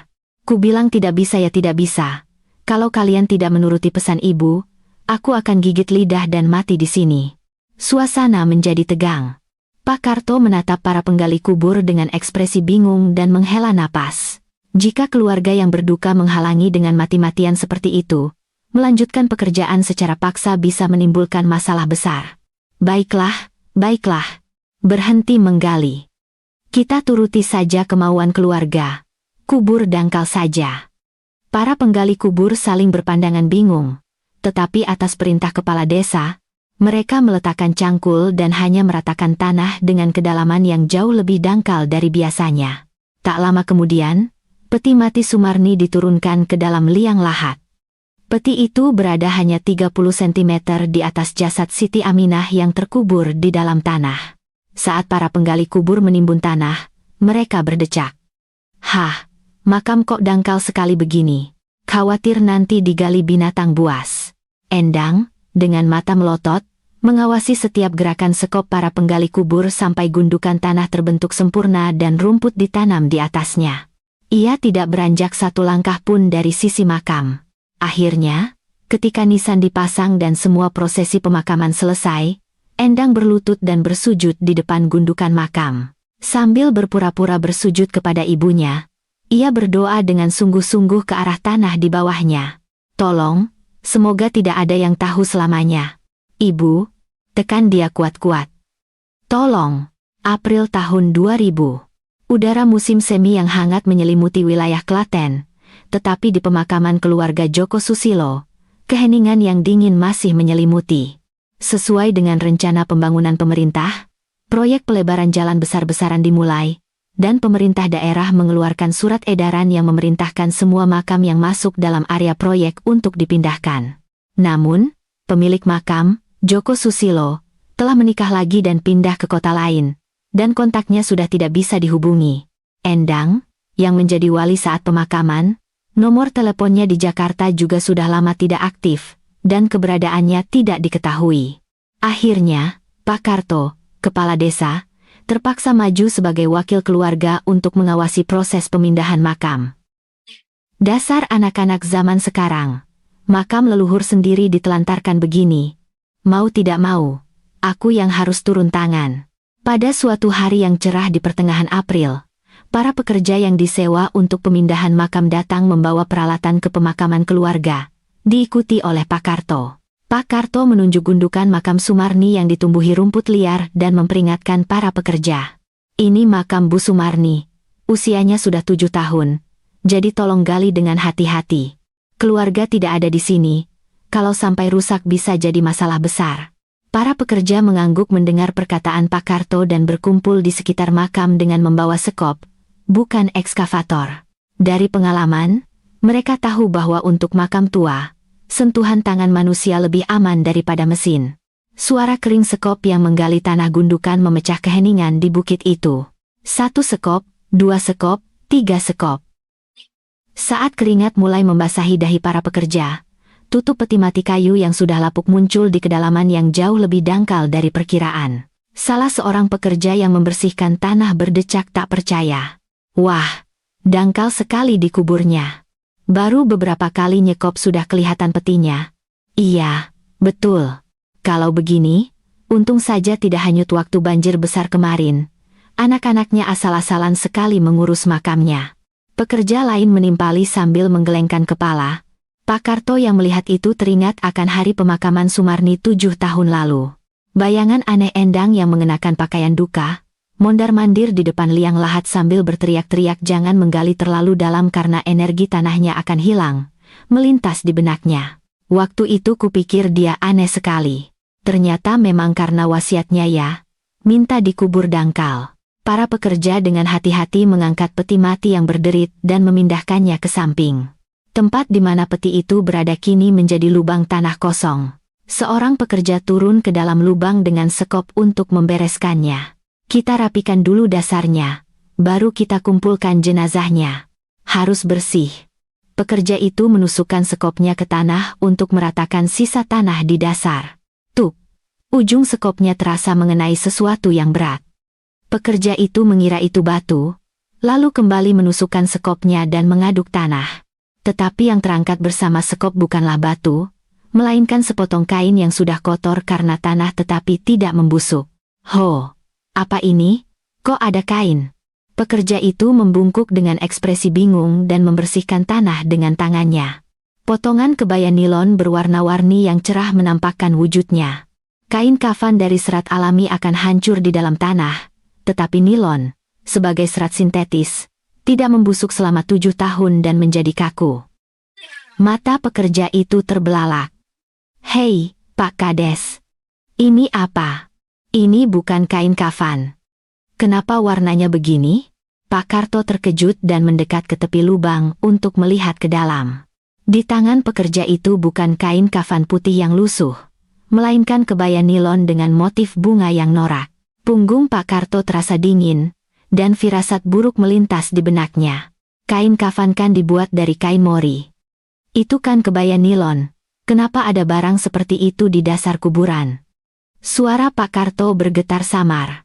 Ku bilang tidak bisa ya tidak bisa. Kalau kalian tidak menuruti pesan ibu, aku akan gigit lidah dan mati di sini. Suasana menjadi tegang. Pak Karto menatap para penggali kubur dengan ekspresi bingung dan menghela napas. Jika keluarga yang berduka menghalangi dengan mati-matian seperti itu, melanjutkan pekerjaan secara paksa bisa menimbulkan masalah besar. Baiklah, baiklah. Berhenti menggali. Kita turuti saja kemauan keluarga. Kubur dangkal saja. Para penggali kubur saling berpandangan bingung. Tetapi atas perintah kepala desa, mereka meletakkan cangkul dan hanya meratakan tanah dengan kedalaman yang jauh lebih dangkal dari biasanya. Tak lama kemudian, peti mati Sumarni diturunkan ke dalam liang lahat. Peti itu berada hanya 30 cm di atas jasad Siti Aminah yang terkubur di dalam tanah. Saat para penggali kubur menimbun tanah, mereka berdecak. Hah, makam kok dangkal sekali begini. Khawatir nanti digali binatang buas. Endang, dengan mata melotot, mengawasi setiap gerakan sekop para penggali kubur sampai gundukan tanah terbentuk sempurna dan rumput ditanam di atasnya. Ia tidak beranjak satu langkah pun dari sisi makam. Akhirnya, ketika nisan dipasang dan semua prosesi pemakaman selesai, Endang berlutut dan bersujud di depan gundukan makam. Sambil berpura-pura bersujud kepada ibunya, ia berdoa dengan sungguh-sungguh ke arah tanah di bawahnya. Tolong, semoga tidak ada yang tahu selamanya. Ibu, tekan dia kuat-kuat. Tolong. April tahun 2000. Udara musim semi yang hangat menyelimuti wilayah Klaten, tetapi di pemakaman keluarga Joko Susilo, keheningan yang dingin masih menyelimuti. Sesuai dengan rencana pembangunan pemerintah, proyek pelebaran jalan besar-besaran dimulai, dan pemerintah daerah mengeluarkan surat edaran yang memerintahkan semua makam yang masuk dalam area proyek untuk dipindahkan. Namun, pemilik makam, Joko Susilo, telah menikah lagi dan pindah ke kota lain, dan kontaknya sudah tidak bisa dihubungi. Endang, yang menjadi wali saat pemakaman, nomor teleponnya di Jakarta juga sudah lama tidak aktif, dan keberadaannya tidak diketahui. Akhirnya, Pak Karto, kepala desa, terpaksa maju sebagai wakil keluarga untuk mengawasi proses pemindahan makam. Dasar anak-anak zaman sekarang. Makam leluhur sendiri ditelantarkan begini. Mau tidak mau, aku yang harus turun tangan. Pada suatu hari yang cerah di pertengahan April, para pekerja yang disewa untuk pemindahan makam datang membawa peralatan ke pemakaman keluarga, diikuti oleh Pak Karto. Pak Karto menunjuk gundukan makam Sumarni yang ditumbuhi rumput liar dan memperingatkan para pekerja. Ini makam Bu Sumarni. Usianya sudah 7 tahun, jadi tolong gali dengan hati-hati. Keluarga tidak ada di sini. Kalau sampai rusak bisa jadi masalah besar. Para pekerja mengangguk mendengar perkataan Pak Karto dan berkumpul di sekitar makam dengan membawa sekop, bukan ekskavator. Dari pengalaman, mereka tahu bahwa untuk makam tua, sentuhan tangan manusia lebih aman daripada mesin. Suara kering sekop yang menggali tanah gundukan memecah keheningan di bukit itu. 1 sekop, 2 sekop, 3 sekop. Saat keringat mulai membasahi dahi para pekerja, tutup peti mati kayu yang sudah lapuk muncul di kedalaman yang jauh lebih dangkal dari perkiraan. Salah seorang pekerja yang membersihkan tanah berdecak tak percaya. Wah, dangkal sekali di kuburnya. Baru beberapa kali nyekop sudah kelihatan petinya. Iya, betul. Kalau begini, untung saja tidak hanyut waktu banjir besar kemarin. Anak-anaknya asal-asalan sekali mengurus makamnya. Pekerja lain menimpali sambil menggelengkan kepala. Pak Karto yang melihat itu teringat akan hari pemakaman Sumarni 7 tahun lalu. Bayangan aneh Endang yang mengenakan pakaian duka, mondar-mandir di depan liang lahat sambil berteriak-teriak jangan menggali terlalu dalam karena energi tanahnya akan hilang, melintas di benaknya. Waktu itu kupikir dia aneh sekali. Ternyata memang karena wasiatnya ya, minta dikubur dangkal. Para pekerja dengan hati-hati mengangkat peti mati yang berderit dan memindahkannya ke samping. Tempat di mana peti itu berada kini menjadi lubang tanah kosong. Seorang pekerja turun ke dalam lubang dengan sekop untuk membereskannya. Kita rapikan dulu dasarnya, baru kita kumpulkan jenazahnya. Harus bersih. Pekerja itu menusukkan sekopnya ke tanah untuk meratakan sisa tanah di dasar. Tuk! Ujung sekopnya terasa mengenai sesuatu yang berat. Pekerja itu mengira itu batu, lalu kembali menusukkan sekopnya dan mengaduk tanah. Tetapi yang terangkat bersama sekop bukanlah batu, melainkan sepotong kain yang sudah kotor karena tanah tetapi tidak membusuk. Ho! Apa ini? Kok ada kain? Pekerja itu membungkuk dengan ekspresi bingung dan membersihkan tanah dengan tangannya. Potongan kebaya nilon berwarna-warni yang cerah menampakkan wujudnya. Kain kafan dari serat alami akan hancur di dalam tanah, tetapi nilon, sebagai serat sintetis, tidak membusuk selama 7 tahun dan menjadi kaku. Mata pekerja itu terbelalak. Hei, Pak Kades. Ini apa? Ini bukan kain kafan. Kenapa warnanya begini? Pak Karto terkejut dan mendekat ke tepi lubang untuk melihat ke dalam. Di tangan pekerja itu bukan kain kafan putih yang lusuh, melainkan kebaya nilon dengan motif bunga yang norak. Punggung Pak Karto terasa dingin, dan firasat buruk melintas di benaknya. Kain kafan kan dibuat dari kain mori. Itu kan kebaya nilon, kenapa ada barang seperti itu di dasar kuburan? Suara Pak Karto bergetar samar.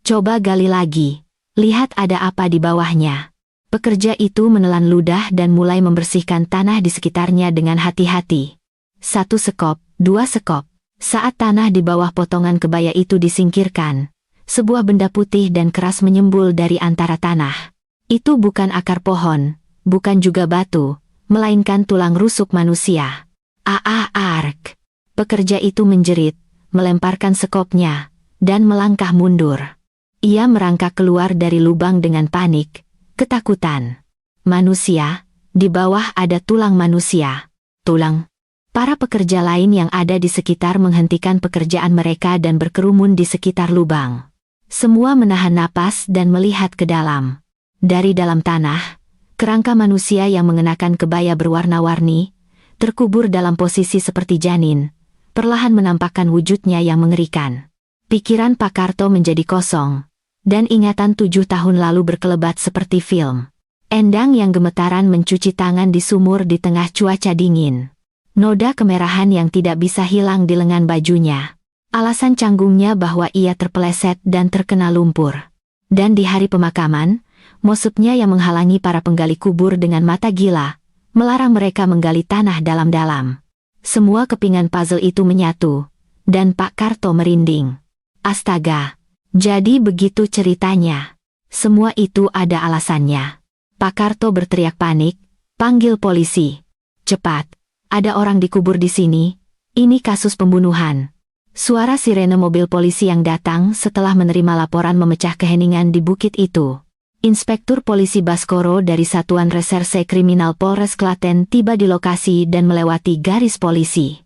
Coba gali lagi, lihat ada apa di bawahnya. Pekerja itu menelan ludah dan mulai membersihkan tanah di sekitarnya dengan hati-hati. 1 sekop, 2 sekop. Saat tanah di bawah potongan kebaya itu disingkirkan, sebuah benda putih dan keras menyembul dari antara tanah. Itu bukan akar pohon, bukan juga batu, melainkan tulang rusuk manusia. Ark! Pekerja itu menjerit, melemparkan sekopnya, dan melangkah mundur. Ia merangkak keluar dari lubang dengan panik, ketakutan. Manusia, di bawah ada tulang manusia. Tulang. Para pekerja lain yang ada di sekitar menghentikan pekerjaan mereka dan berkerumun di sekitar lubang. Semua menahan napas dan melihat ke dalam. Dari dalam tanah, kerangka manusia yang mengenakan kebaya berwarna-warni, terkubur dalam posisi seperti janin, perlahan menampakkan wujudnya yang mengerikan. Pikiran Pak Karto menjadi kosong, dan ingatan 7 tahun lalu berkelebat seperti film. Endang yang gemetaran mencuci tangan di sumur di tengah cuaca dingin. Noda kemerahan yang tidak bisa hilang di lengan bajunya. Alasan canggungnya bahwa ia terpeleset dan terkena lumpur. Dan di hari pemakaman, mosupnya yang menghalangi para penggali kubur dengan mata gila, melarang mereka menggali tanah dalam-dalam. Semua kepingan puzzle itu menyatu, dan Pak Karto merinding. Astaga, jadi begitu ceritanya. Semua itu ada alasannya. Pak Karto berteriak panik, panggil polisi. Cepat, ada orang dikubur di sini, ini kasus pembunuhan. Suara sirene mobil polisi yang datang setelah menerima laporan memecah keheningan di bukit itu. Inspektur Polisi Baskoro dari Satuan Reserse Kriminal Polres Klaten tiba di lokasi dan melewati garis polisi.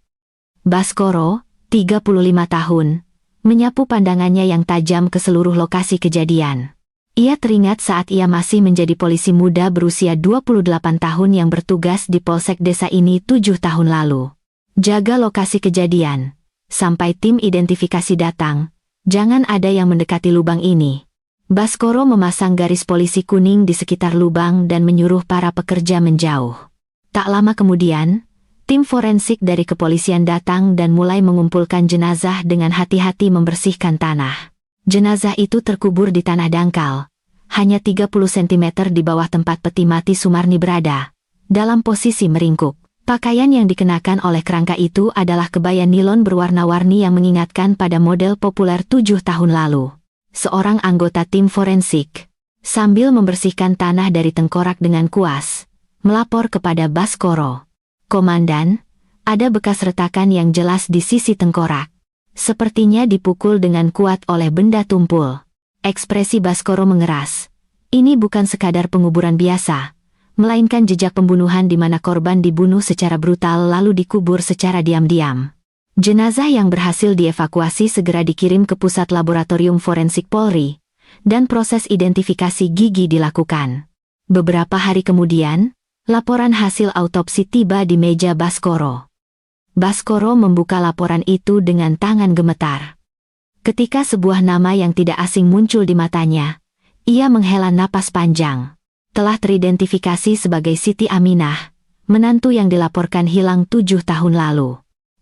Baskoro, 35 tahun, menyapu pandangannya yang tajam ke seluruh lokasi kejadian. Ia teringat saat ia masih menjadi polisi muda berusia 28 tahun yang bertugas di Polsek desa ini 7 tahun lalu. Jaga lokasi kejadian. Sampai tim identifikasi datang, jangan ada yang mendekati lubang ini. Baskoro memasang garis polisi kuning di sekitar lubang dan menyuruh para pekerja menjauh. Tak lama kemudian, tim forensik dari kepolisian datang dan mulai mengumpulkan jenazah dengan hati-hati membersihkan tanah. Jenazah itu terkubur di tanah dangkal, hanya 30 cm di bawah tempat peti mati Sumarni berada, dalam posisi meringkuk. Pakaian yang dikenakan oleh kerangka itu adalah kebaya nilon berwarna-warni yang mengingatkan pada model populer 7 tahun lalu. Seorang anggota tim forensik, sambil membersihkan tanah dari tengkorak dengan kuas, melapor kepada Baskoro. Komandan, ada bekas retakan yang jelas di sisi tengkorak. Sepertinya dipukul dengan kuat oleh benda tumpul. Ekspresi Baskoro mengeras. Ini bukan sekadar penguburan biasa, melainkan jejak pembunuhan di mana korban dibunuh secara brutal lalu dikubur secara diam-diam. Jenazah yang berhasil dievakuasi segera dikirim ke pusat laboratorium forensik Polri, dan proses identifikasi gigi dilakukan. Beberapa hari kemudian, Laporan hasil autopsi tiba di meja Baskoro. Baskoro membuka laporan itu dengan tangan gemetar. Ketika sebuah nama yang tidak asing muncul di matanya, ia menghela napas panjang. Telah teridentifikasi sebagai Siti Aminah, menantu yang dilaporkan hilang 7 tahun lalu.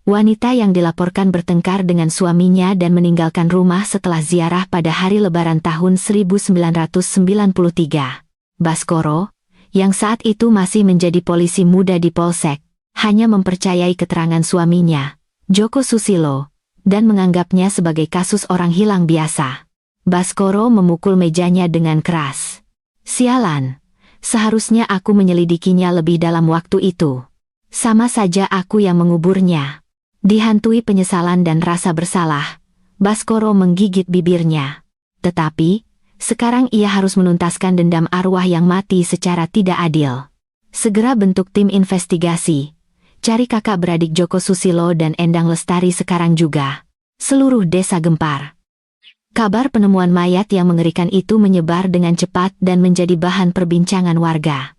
Wanita yang dilaporkan bertengkar dengan suaminya dan meninggalkan rumah setelah ziarah pada hari Lebaran tahun 1993. Baskoro, yang saat itu masih menjadi polisi muda di Polsek, hanya mempercayai keterangan suaminya, Joko Susilo, dan menganggapnya sebagai kasus orang hilang biasa. Baskoro memukul mejanya dengan keras. Sialan, seharusnya aku menyelidikinya lebih dalam waktu itu. Sama saja aku yang menguburnya. Dihantui penyesalan dan rasa bersalah, Baskoro menggigit bibirnya. Tetapi, sekarang ia harus menuntaskan dendam arwah yang mati secara tidak adil. Segera bentuk tim investigasi. Cari kakak beradik Joko Susilo dan Endang Lestari sekarang juga. Seluruh desa gempar. Kabar penemuan mayat yang mengerikan itu menyebar dengan cepat dan menjadi bahan perbincangan warga.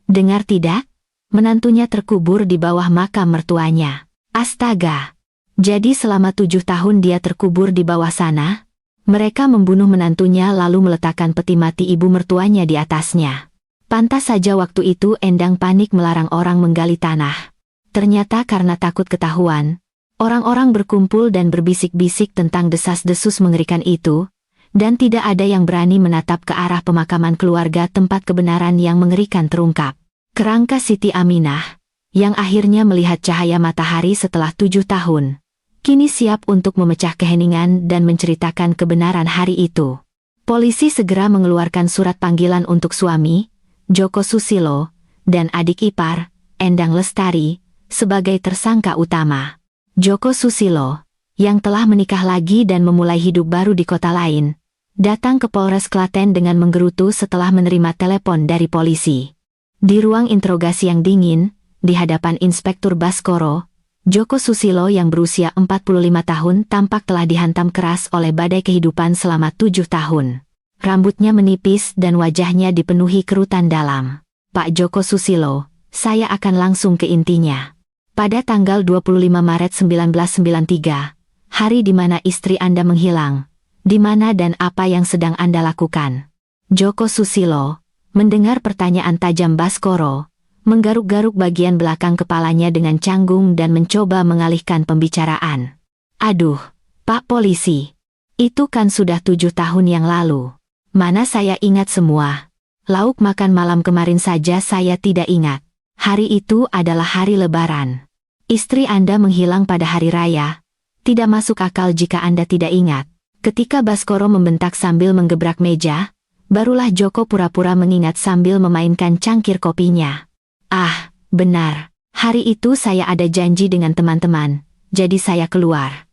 Dengar tidak? Menantunya terkubur di bawah makam mertuanya. Astaga! Jadi selama 7 tahun dia terkubur di bawah sana? Mereka membunuh menantunya lalu meletakkan peti mati ibu mertuanya di atasnya. Pantas saja waktu itu Endang panik melarang orang menggali tanah. Ternyata karena takut ketahuan, orang-orang berkumpul dan berbisik-bisik tentang desas-desus mengerikan itu, dan tidak ada yang berani menatap ke arah pemakaman keluarga tempat kebenaran yang mengerikan terungkap. Kerangka Siti Aminah, yang akhirnya melihat cahaya matahari setelah 7 tahun, kini siap untuk memecah keheningan dan menceritakan kebenaran hari itu. Polisi segera mengeluarkan surat panggilan untuk suami, Joko Susilo, dan adik ipar, Endang Lestari, sebagai tersangka utama. Joko Susilo, yang telah menikah lagi dan memulai hidup baru di kota lain, datang ke Polres Klaten dengan menggerutu setelah menerima telepon dari polisi. Di ruang interogasi yang dingin, di hadapan Inspektur Baskoro, Joko Susilo yang berusia 45 tahun tampak telah dihantam keras oleh badai kehidupan selama 7 tahun. Rambutnya menipis dan wajahnya dipenuhi kerutan dalam. Pak Joko Susilo, saya akan langsung ke intinya. Pada tanggal 25 Maret 1993, hari di mana istri Anda menghilang, di mana dan apa yang sedang Anda lakukan? Joko Susilo, mendengar pertanyaan tajam Baskoro, menggaruk-garuk bagian belakang kepalanya dengan canggung dan mencoba mengalihkan pembicaraan. Aduh, Pak Polisi, itu kan sudah 7 tahun yang lalu. Mana saya ingat semua. Lauk makan malam kemarin saja saya tidak ingat. Hari itu adalah hari Lebaran. Istri Anda menghilang pada hari raya. Tidak masuk akal jika Anda tidak ingat. Ketika Baskoro membentak sambil menggebrak meja, barulah Joko pura-pura mengingat sambil memainkan cangkir kopinya. Ah, benar. Hari itu saya ada janji dengan teman-teman, jadi saya keluar.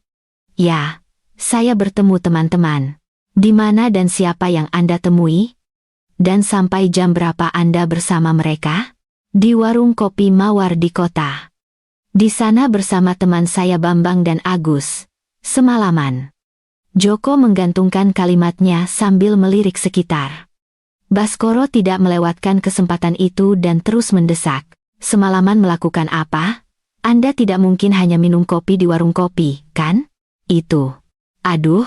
Ya, saya bertemu teman-teman. Di mana dan siapa yang Anda temui? Dan sampai jam berapa Anda bersama mereka? Di warung kopi Mawar di kota. Di sana bersama teman saya Bambang dan Agus. Semalaman. Joko menggantungkan kalimatnya sambil melirik sekitar. Baskoro tidak melewatkan kesempatan itu dan terus mendesak. Semalaman melakukan apa? Anda tidak mungkin hanya minum kopi di warung kopi, kan? Itu. Aduh,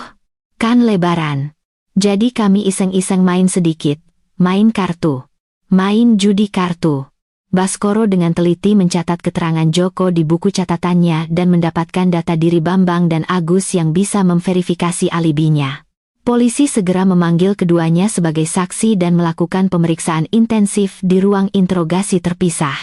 kan Lebaran. Jadi kami iseng-iseng main sedikit, main kartu, main judi kartu. Baskoro dengan teliti mencatat keterangan Joko di buku catatannya dan mendapatkan data diri Bambang dan Agus yang bisa memverifikasi alibinya. Polisi segera memanggil keduanya sebagai saksi dan melakukan pemeriksaan intensif di ruang interogasi terpisah.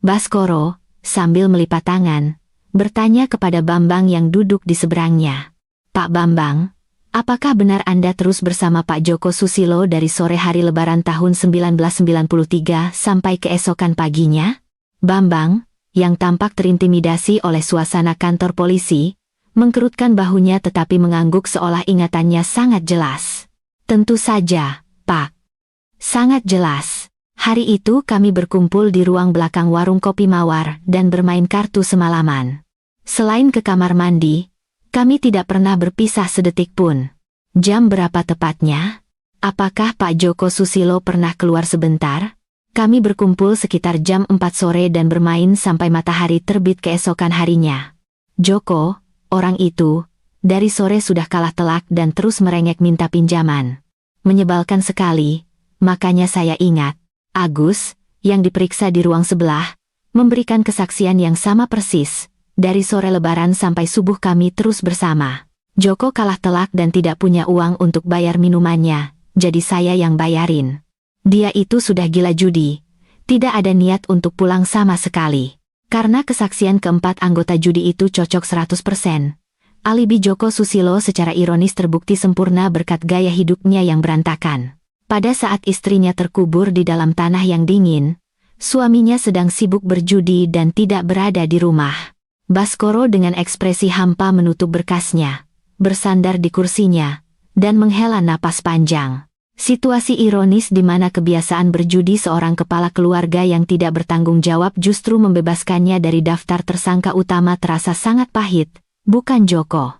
Baskoro, sambil melipat tangan, bertanya kepada Bambang yang duduk di seberangnya. Pak Bambang, apakah benar Anda terus bersama Pak Joko Susilo dari sore hari Lebaran tahun 1993 sampai keesokan paginya? Bambang, yang tampak terintimidasi oleh suasana kantor polisi, mengkerutkan bahunya tetapi mengangguk seolah ingatannya sangat jelas. Tentu saja, Pak. Sangat jelas. Hari itu kami berkumpul di ruang belakang warung kopi Mawar dan bermain kartu semalaman. Selain ke kamar mandi, kami tidak pernah berpisah sedetik pun. Jam berapa tepatnya? Apakah Pak Joko Susilo pernah keluar sebentar? Kami berkumpul sekitar jam 4 sore dan bermain sampai matahari terbit keesokan harinya. Joko, orang itu, dari sore sudah kalah telak dan terus merengek minta pinjaman. Menyebalkan sekali, makanya saya ingat. Agus, yang diperiksa di ruang sebelah, memberikan kesaksian yang sama persis. Dari sore Lebaran sampai subuh kami terus bersama. Joko kalah telak dan tidak punya uang untuk bayar minumannya, jadi saya yang bayarin. Dia itu sudah gila judi. Tidak ada niat untuk pulang sama sekali. Karena kesaksian keempat anggota judi itu cocok 100%. Alibi Joko Susilo secara ironis terbukti sempurna berkat gaya hidupnya yang berantakan. Pada saat istrinya terkubur di dalam tanah yang dingin, suaminya sedang sibuk berjudi dan tidak berada di rumah. Baskoro dengan ekspresi hampa menutup berkasnya, bersandar di kursinya, dan menghela napas panjang. Situasi ironis di mana kebiasaan berjudi seorang kepala keluarga yang tidak bertanggung jawab justru membebaskannya dari daftar tersangka utama terasa sangat pahit, bukan Joko.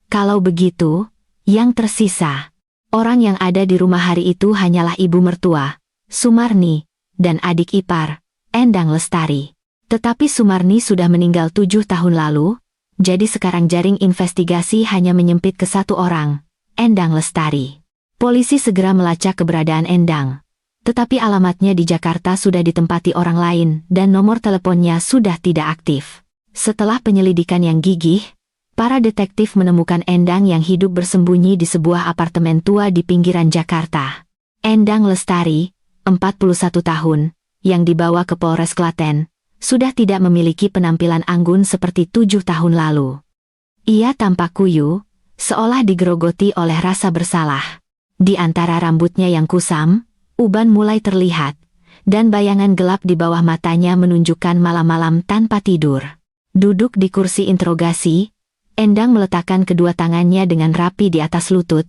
Kalau begitu, yang tersisa, orang yang ada di rumah hari itu hanyalah ibu mertua, Sumarni, dan adik ipar, Endang Lestari. Tetapi Sumarni sudah meninggal 7 tahun lalu, jadi sekarang jaring investigasi hanya menyempit ke satu orang, Endang Lestari. Polisi segera melacak keberadaan Endang. Tetapi alamatnya di Jakarta sudah ditempati orang lain dan nomor teleponnya sudah tidak aktif. Setelah penyelidikan yang gigih, para detektif menemukan Endang yang hidup bersembunyi di sebuah apartemen tua di pinggiran Jakarta. Endang Lestari, 41 tahun, yang dibawa ke Polres Klaten, sudah tidak memiliki penampilan anggun seperti 7 tahun lalu. Ia tampak kuyu, seolah digerogoti oleh rasa bersalah. Di antara rambutnya yang kusam, uban mulai terlihat, dan bayangan gelap di bawah matanya menunjukkan malam-malam tanpa tidur. Duduk di kursi interogasi, Endang meletakkan kedua tangannya dengan rapi di atas lutut,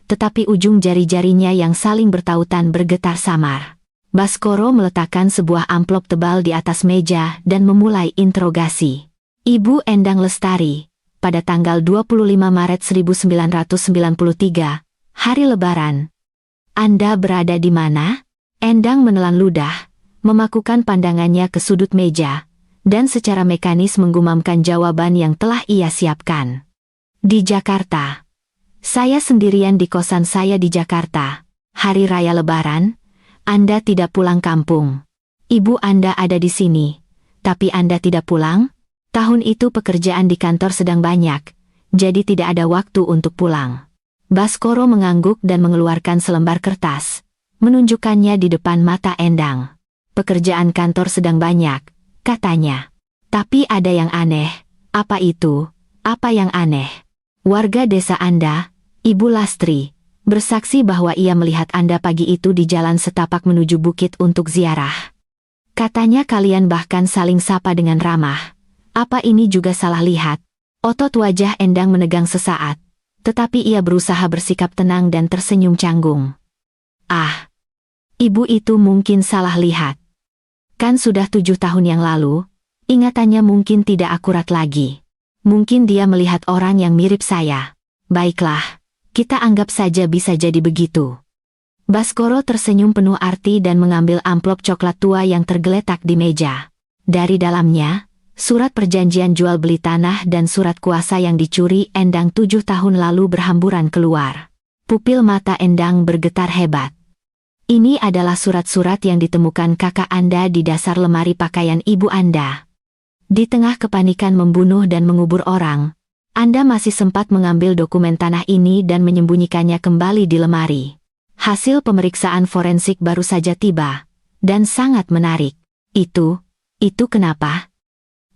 tetapi ujung jari-jarinya yang saling bertautan bergetar samar. Baskoro meletakkan sebuah amplop tebal di atas meja dan memulai interogasi. Ibu Endang Lestari, pada tanggal 25 Maret 1993, hari Lebaran. Anda berada di mana? Endang menelan ludah, memakukan pandangannya ke sudut meja, dan secara mekanis menggumamkan jawaban yang telah ia siapkan. Di Jakarta. Saya sendirian di kosan saya di Jakarta. Hari Raya Lebaran, Anda tidak pulang kampung. Ibu Anda ada di sini, tapi Anda tidak pulang? Tahun itu pekerjaan di kantor sedang banyak, jadi tidak ada waktu untuk pulang. Baskoro mengangguk dan mengeluarkan selembar kertas, menunjukkannya di depan mata Endang. Pekerjaan kantor sedang banyak, katanya. Tapi ada yang aneh. Apa itu? Apa yang aneh? Warga desa Anda, Ibu Lastri, bersaksi bahwa ia melihat Anda pagi itu di jalan setapak menuju bukit untuk ziarah. Katanya kalian bahkan saling sapa dengan ramah. Apa ini juga salah lihat? Otot wajah Endang menegang sesaat. Tetapi ia berusaha bersikap tenang dan tersenyum canggung. Ah, ibu itu mungkin salah lihat. Kan sudah 7 tahun yang lalu, ingatannya mungkin tidak akurat lagi. Mungkin dia melihat orang yang mirip saya. Baiklah, kita anggap saja bisa jadi begitu. Baskoro tersenyum penuh arti dan mengambil amplop coklat tua yang tergeletak di meja. Dari dalamnya, surat perjanjian jual beli tanah dan surat kuasa yang dicuri Endang 7 tahun lalu berhamburan keluar. Pupil mata Endang bergetar hebat. Ini adalah surat-surat yang ditemukan kakak Anda di dasar lemari pakaian ibu Anda. Di tengah kepanikan membunuh dan mengubur orang, Anda masih sempat mengambil dokumen tanah ini dan menyembunyikannya kembali di lemari. Hasil pemeriksaan forensik baru saja tiba, dan sangat menarik. Itu kenapa?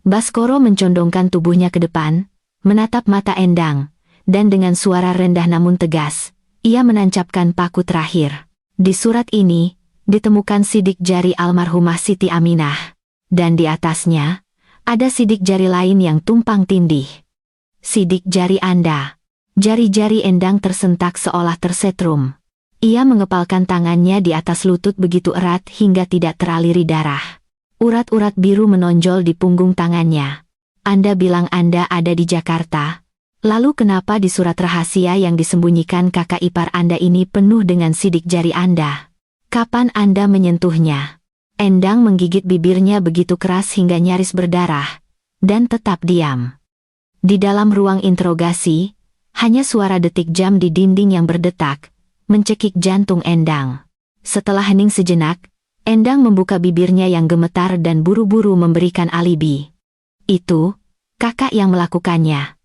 Baskoro mencondongkan tubuhnya ke depan, menatap mata Endang, dan dengan suara rendah namun tegas, ia menancapkan paku terakhir. Di surat ini, ditemukan sidik jari almarhumah Siti Aminah. Dan di atasnya, ada sidik jari lain yang tumpang tindih. Sidik jari Anda. Jari-jari Endang tersentak seolah tersetrum. Ia mengepalkan tangannya di atas lutut begitu erat hingga tidak teraliri darah. Urat-urat biru menonjol di punggung tangannya. Anda bilang Anda ada di Jakarta. Lalu kenapa di surat rahasia yang disembunyikan kakak ipar Anda ini penuh dengan sidik jari Anda? Kapan Anda menyentuhnya? Endang menggigit bibirnya begitu keras hingga nyaris berdarah, dan tetap diam. Di dalam ruang interogasi, hanya suara detik jam di dinding yang berdetak, mencekik jantung Endang. Setelah hening sejenak, Endang membuka bibirnya yang gemetar dan buru-buru memberikan alibi. Itu, kakak yang melakukannya.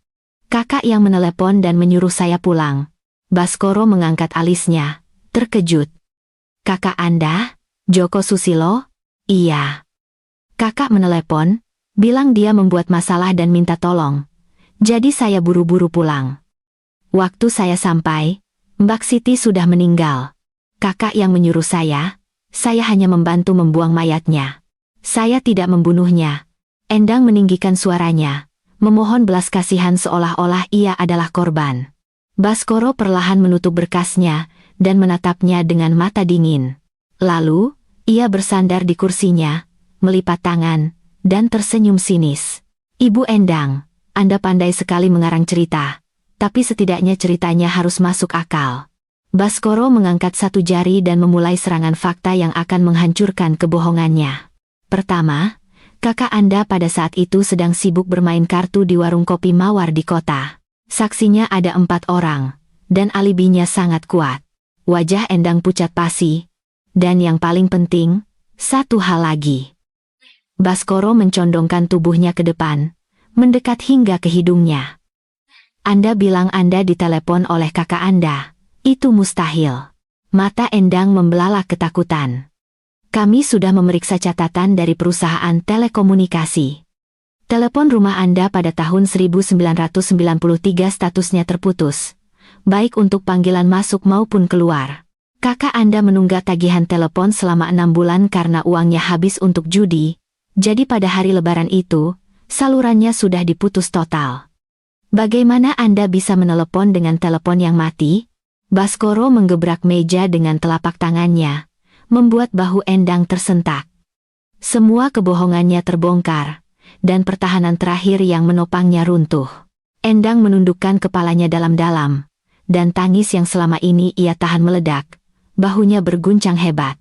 Kakak yang menelepon dan menyuruh saya pulang. Baskoro mengangkat alisnya, terkejut. Kakak Anda, Joko Susilo? Iya. Kakak menelepon, bilang dia membuat masalah dan minta tolong. Jadi saya buru-buru pulang. Waktu saya sampai, Mbak Siti sudah meninggal. Kakak yang menyuruh saya hanya membantu membuang mayatnya. Saya tidak membunuhnya. Endang meninggikan suaranya, memohon belas kasihan seolah-olah ia adalah korban. Baskoro perlahan menutup berkasnya dan menatapnya dengan mata dingin. Lalu, ia bersandar di kursinya, melipat tangan, dan tersenyum sinis. Ibu Endang, Anda pandai sekali mengarang cerita, tapi setidaknya ceritanya harus masuk akal. Baskoro mengangkat satu jari dan memulai serangan fakta yang akan menghancurkan kebohongannya. Pertama, kakak Anda pada saat itu sedang sibuk bermain kartu di warung kopi mawar di kota. Saksinya ada 4 orang, dan alibinya sangat kuat. Wajah Endang pucat pasi. Dan yang paling penting, satu hal lagi. Baskoro mencondongkan tubuhnya ke depan, mendekat hingga ke hidungnya. Anda bilang Anda ditelepon oleh kakak Anda. Itu mustahil. Mata Endang membelalak ketakutan. Kami sudah memeriksa catatan dari perusahaan telekomunikasi. Telepon rumah Anda pada tahun 1993 statusnya terputus, baik untuk panggilan masuk maupun keluar. Kakak Anda menunggak tagihan telepon selama 6 bulan karena uangnya habis untuk judi, jadi pada hari lebaran itu, salurannya sudah diputus total. Bagaimana Anda bisa menelepon dengan telepon yang mati? Baskoro menggebrak meja dengan telapak tangannya, membuat bahu Endang tersentak. Semua kebohongannya terbongkar, dan pertahanan terakhir yang menopangnya runtuh. Endang menundukkan kepalanya dalam-dalam, dan tangis yang selama ini ia tahan meledak. Bahunya berguncang hebat.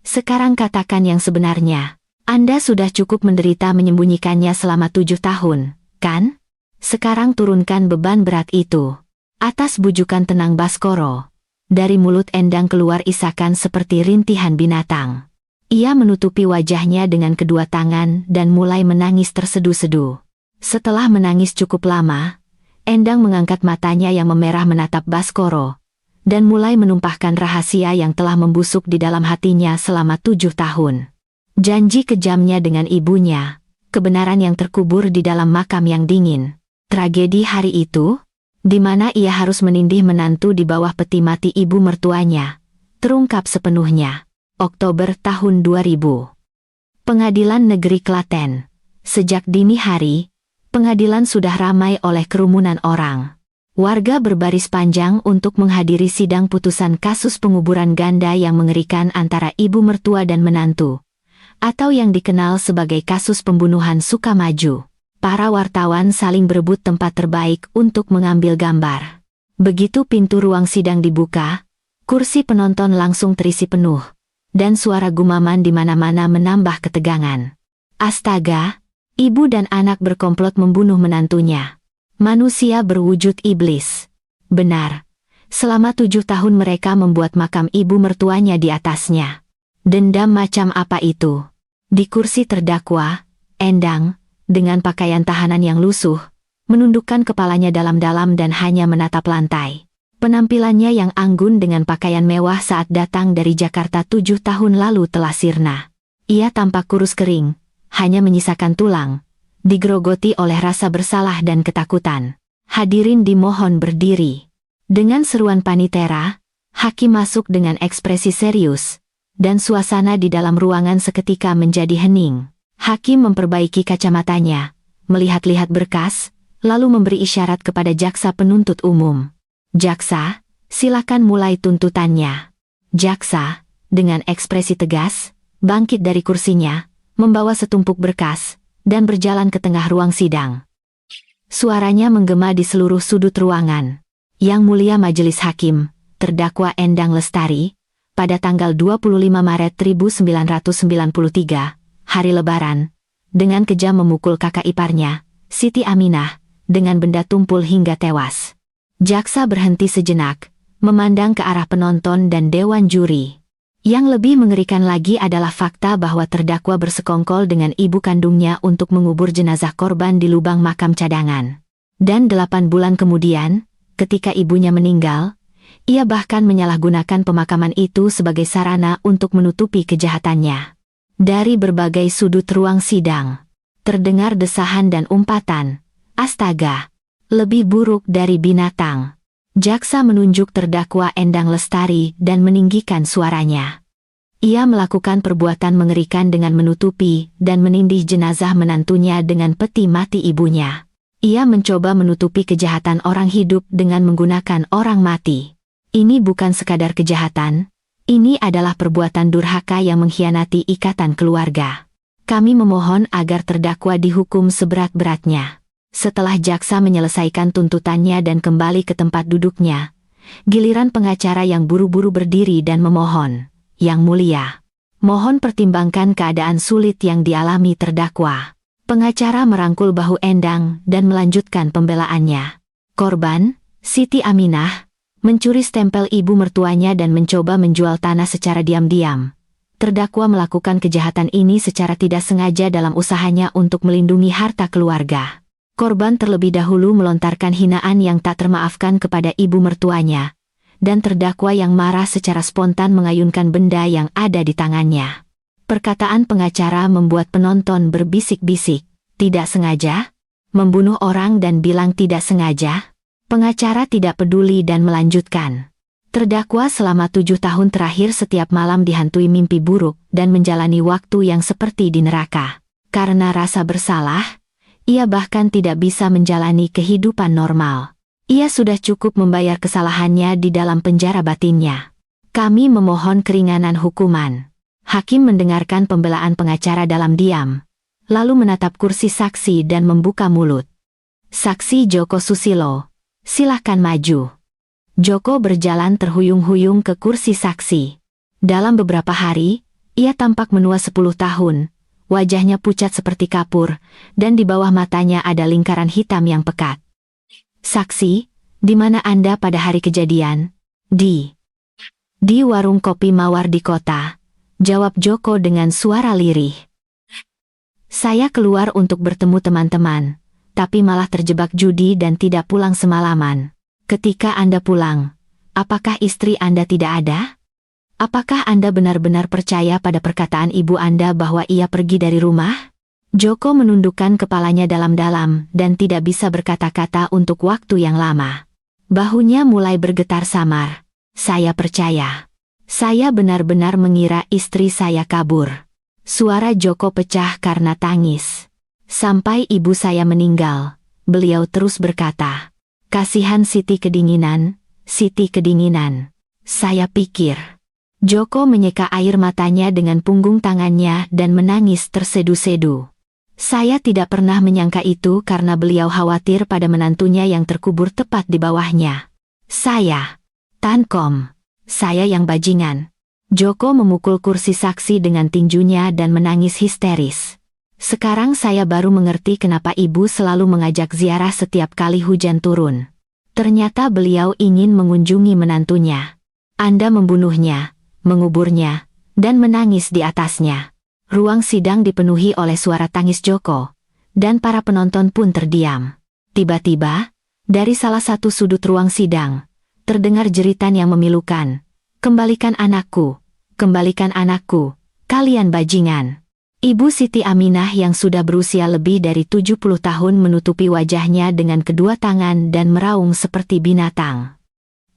Sekarang katakan yang sebenarnya. Anda sudah cukup menderita menyembunyikannya selama 7 tahun, kan? Sekarang turunkan beban berat itu. Atas bujukan tenang Baskoro, dari mulut Endang keluar isakan seperti rintihan binatang. Ia menutupi wajahnya dengan kedua tangan dan mulai menangis terseduh-seduh. Setelah menangis cukup lama, Endang mengangkat matanya yang memerah menatap Baskoro, dan mulai menumpahkan rahasia yang telah membusuk di dalam hatinya selama 7 tahun. Janji kejamnya dengan ibunya, kebenaran yang terkubur di dalam makam yang dingin, tragedi hari itu, di mana ia harus menindih menantu di bawah peti mati ibu mertuanya, terungkap sepenuhnya. Oktober tahun 2000. Pengadilan Negeri Klaten. Sejak dini hari, pengadilan sudah ramai oleh kerumunan orang. Warga berbaris panjang untuk menghadiri sidang putusan kasus penguburan ganda yang mengerikan antara ibu mertua dan menantu, atau yang dikenal sebagai kasus pembunuhan Sukamaju. Para wartawan saling berebut tempat terbaik untuk mengambil gambar. Begitu pintu ruang sidang dibuka, kursi penonton langsung terisi penuh, dan suara gumaman di mana-mana menambah ketegangan. Astaga, ibu dan anak berkomplot membunuh menantunya. Manusia berwujud iblis. Benar. Selama 7 tahun mereka membuat makam ibu mertuanya di atasnya. Dendam macam apa itu? Di kursi terdakwa, Endang, dengan pakaian tahanan yang lusuh, menundukkan kepalanya dalam-dalam dan hanya menatap lantai. Penampilannya yang anggun dengan pakaian mewah saat datang dari Jakarta 7 tahun lalu telah sirna. Ia tampak kurus kering, hanya menyisakan tulang, digerogoti oleh rasa bersalah dan ketakutan. Hadirin dimohon berdiri. Dengan seruan panitera, hakim masuk dengan ekspresi serius, dan suasana di dalam ruangan seketika menjadi hening. Hakim memperbaiki kacamatanya, melihat-lihat berkas, lalu memberi isyarat kepada jaksa penuntut umum. Jaksa, silakan mulai tuntutannya. Jaksa, dengan ekspresi tegas, bangkit dari kursinya, membawa setumpuk berkas, dan berjalan ke tengah ruang sidang. Suaranya menggema di seluruh sudut ruangan. Yang mulia majelis hakim, terdakwa Endang Lestari, pada tanggal 25 Maret 1993, hari Lebaran, dengan kejam memukul kakak iparnya, Siti Aminah, dengan benda tumpul hingga tewas. Jaksa berhenti sejenak, memandang ke arah penonton dan dewan juri. Yang lebih mengerikan lagi adalah fakta bahwa terdakwa bersekongkol dengan ibu kandungnya untuk mengubur jenazah korban di lubang makam cadangan. Dan 8 bulan kemudian, ketika ibunya meninggal, ia bahkan menyalahgunakan pemakaman itu sebagai sarana untuk menutupi kejahatannya. Dari berbagai sudut ruang sidang, terdengar desahan dan umpatan, "Astaga, lebih buruk dari binatang." Jaksa menunjuk terdakwa Endang Lestari dan meninggikan suaranya. Ia melakukan perbuatan mengerikan dengan menutupi dan menindih jenazah menantunya dengan peti mati ibunya. Ia mencoba menutupi kejahatan orang hidup dengan menggunakan orang mati. Ini bukan sekadar kejahatan, ini adalah perbuatan durhaka yang mengkhianati ikatan keluarga. Kami memohon agar terdakwa dihukum seberat-beratnya. Setelah jaksa menyelesaikan tuntutannya dan kembali ke tempat duduknya, giliran pengacara yang buru-buru berdiri dan memohon, "Yang mulia, mohon pertimbangkan keadaan sulit yang dialami terdakwa." Pengacara merangkul bahu Endang dan melanjutkan pembelaannya. Korban, Siti Aminah, mencuri stempel ibu mertuanya dan mencoba menjual tanah secara diam-diam. Terdakwa melakukan kejahatan ini secara tidak sengaja dalam usahanya untuk melindungi harta keluarga. Korban terlebih dahulu melontarkan hinaan yang tak termaafkan kepada ibu mertuanya, dan terdakwa yang marah secara spontan mengayunkan benda yang ada di tangannya. Perkataan pengacara membuat penonton berbisik-bisik, "Tidak sengaja? Membunuh orang dan bilang tidak sengaja?" Pengacara tidak peduli dan melanjutkan. Terdakwa selama 7 tahun terakhir setiap malam dihantui mimpi buruk dan menjalani waktu yang seperti di neraka. Karena rasa bersalah, ia bahkan tidak bisa menjalani kehidupan normal. Ia sudah cukup membayar kesalahannya di dalam penjara batinnya. Kami memohon keringanan hukuman. Hakim mendengarkan pembelaan pengacara dalam diam, lalu menatap kursi saksi dan membuka mulut. "Saksi Joko Susilo, silahkan maju." Joko berjalan terhuyung-huyung ke kursi saksi. Dalam beberapa hari, ia tampak menua 10 tahun. Wajahnya pucat seperti kapur, dan di bawah matanya ada lingkaran hitam yang pekat. "Saksi, di mana Anda pada hari kejadian?" Di warung kopi mawar di kota," jawab Joko dengan suara lirih. "Saya keluar untuk bertemu teman-teman, tapi malah terjebak judi dan tidak pulang semalaman. Ketika Anda pulang, apakah istri Anda tidak ada? Apakah Anda benar-benar percaya pada perkataan ibu Anda bahwa ia pergi dari rumah?" Joko menundukkan kepalanya dalam-dalam dan tidak bisa berkata-kata untuk waktu yang lama. Bahunya mulai bergetar samar. "Saya percaya. Saya benar-benar mengira istri saya kabur." Suara Joko pecah karena tangis. "Sampai ibu saya meninggal," beliau terus berkata. "Kasihan Siti kedinginan, Siti kedinginan. Saya pikir." Joko menyeka air matanya dengan punggung tangannya dan menangis tersedu-sedu. "Saya tidak pernah menyangka itu karena beliau khawatir pada menantunya yang terkubur tepat di bawahnya. Saya, Tankom, saya yang bajingan." Joko memukul kursi saksi dengan tinjunya dan menangis histeris. "Sekarang saya baru mengerti kenapa ibu selalu mengajak ziarah setiap kali hujan turun. Ternyata beliau ingin mengunjungi menantunya. Anda membunuhnya, menguburnya, dan menangis di atasnya." Ruang sidang dipenuhi oleh suara tangis Joko, dan para penonton pun terdiam. Tiba-tiba, dari salah satu sudut ruang sidang, terdengar jeritan yang memilukan, "Kembalikan anakku, kembalikan anakku, kalian bajingan." Ibu Siti Aminah yang sudah berusia lebih dari 70 tahun menutupi wajahnya dengan kedua tangan dan meraung seperti binatang.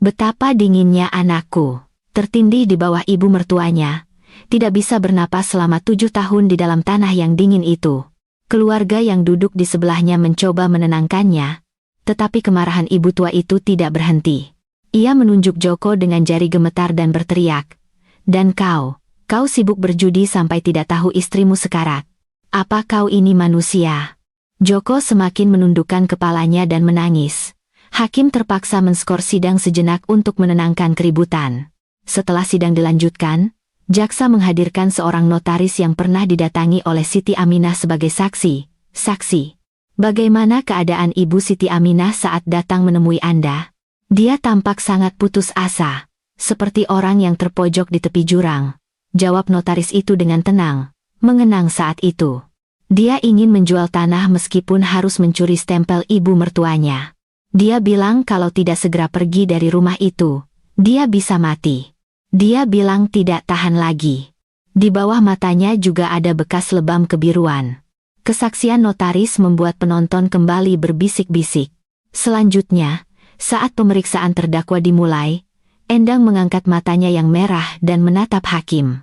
"Betapa dinginnya anakku." Tertindih di bawah ibu mertuanya, tidak bisa bernapas selama 7 tahun di dalam tanah yang dingin itu. Keluarga yang duduk di sebelahnya mencoba menenangkannya, tetapi kemarahan ibu tua itu tidak berhenti. Ia menunjuk Joko dengan jari gemetar dan berteriak, "Dan kau sibuk berjudi sampai tidak tahu istrimu sekarat. Apa kau ini manusia?" Joko semakin menundukkan kepalanya dan menangis. Hakim terpaksa menskor sidang sejenak untuk menenangkan keributan. Setelah sidang dilanjutkan, jaksa menghadirkan seorang notaris yang pernah didatangi oleh Siti Aminah sebagai saksi. Saksi, bagaimana keadaan Ibu Siti Aminah saat datang menemui Anda? Dia tampak sangat putus asa, seperti orang yang terpojok di tepi jurang. Jawab notaris itu dengan tenang, mengenang saat itu. Dia ingin menjual tanah meskipun harus mencuri stempel ibu mertuanya. Dia bilang kalau tidak segera pergi dari rumah itu, dia bisa mati. Dia bilang tidak tahan lagi. Di bawah matanya juga ada bekas lebam kebiruan. Kesaksian notaris membuat penonton kembali berbisik-bisik. Selanjutnya, saat pemeriksaan terdakwa dimulai, Endang mengangkat matanya yang merah dan menatap hakim.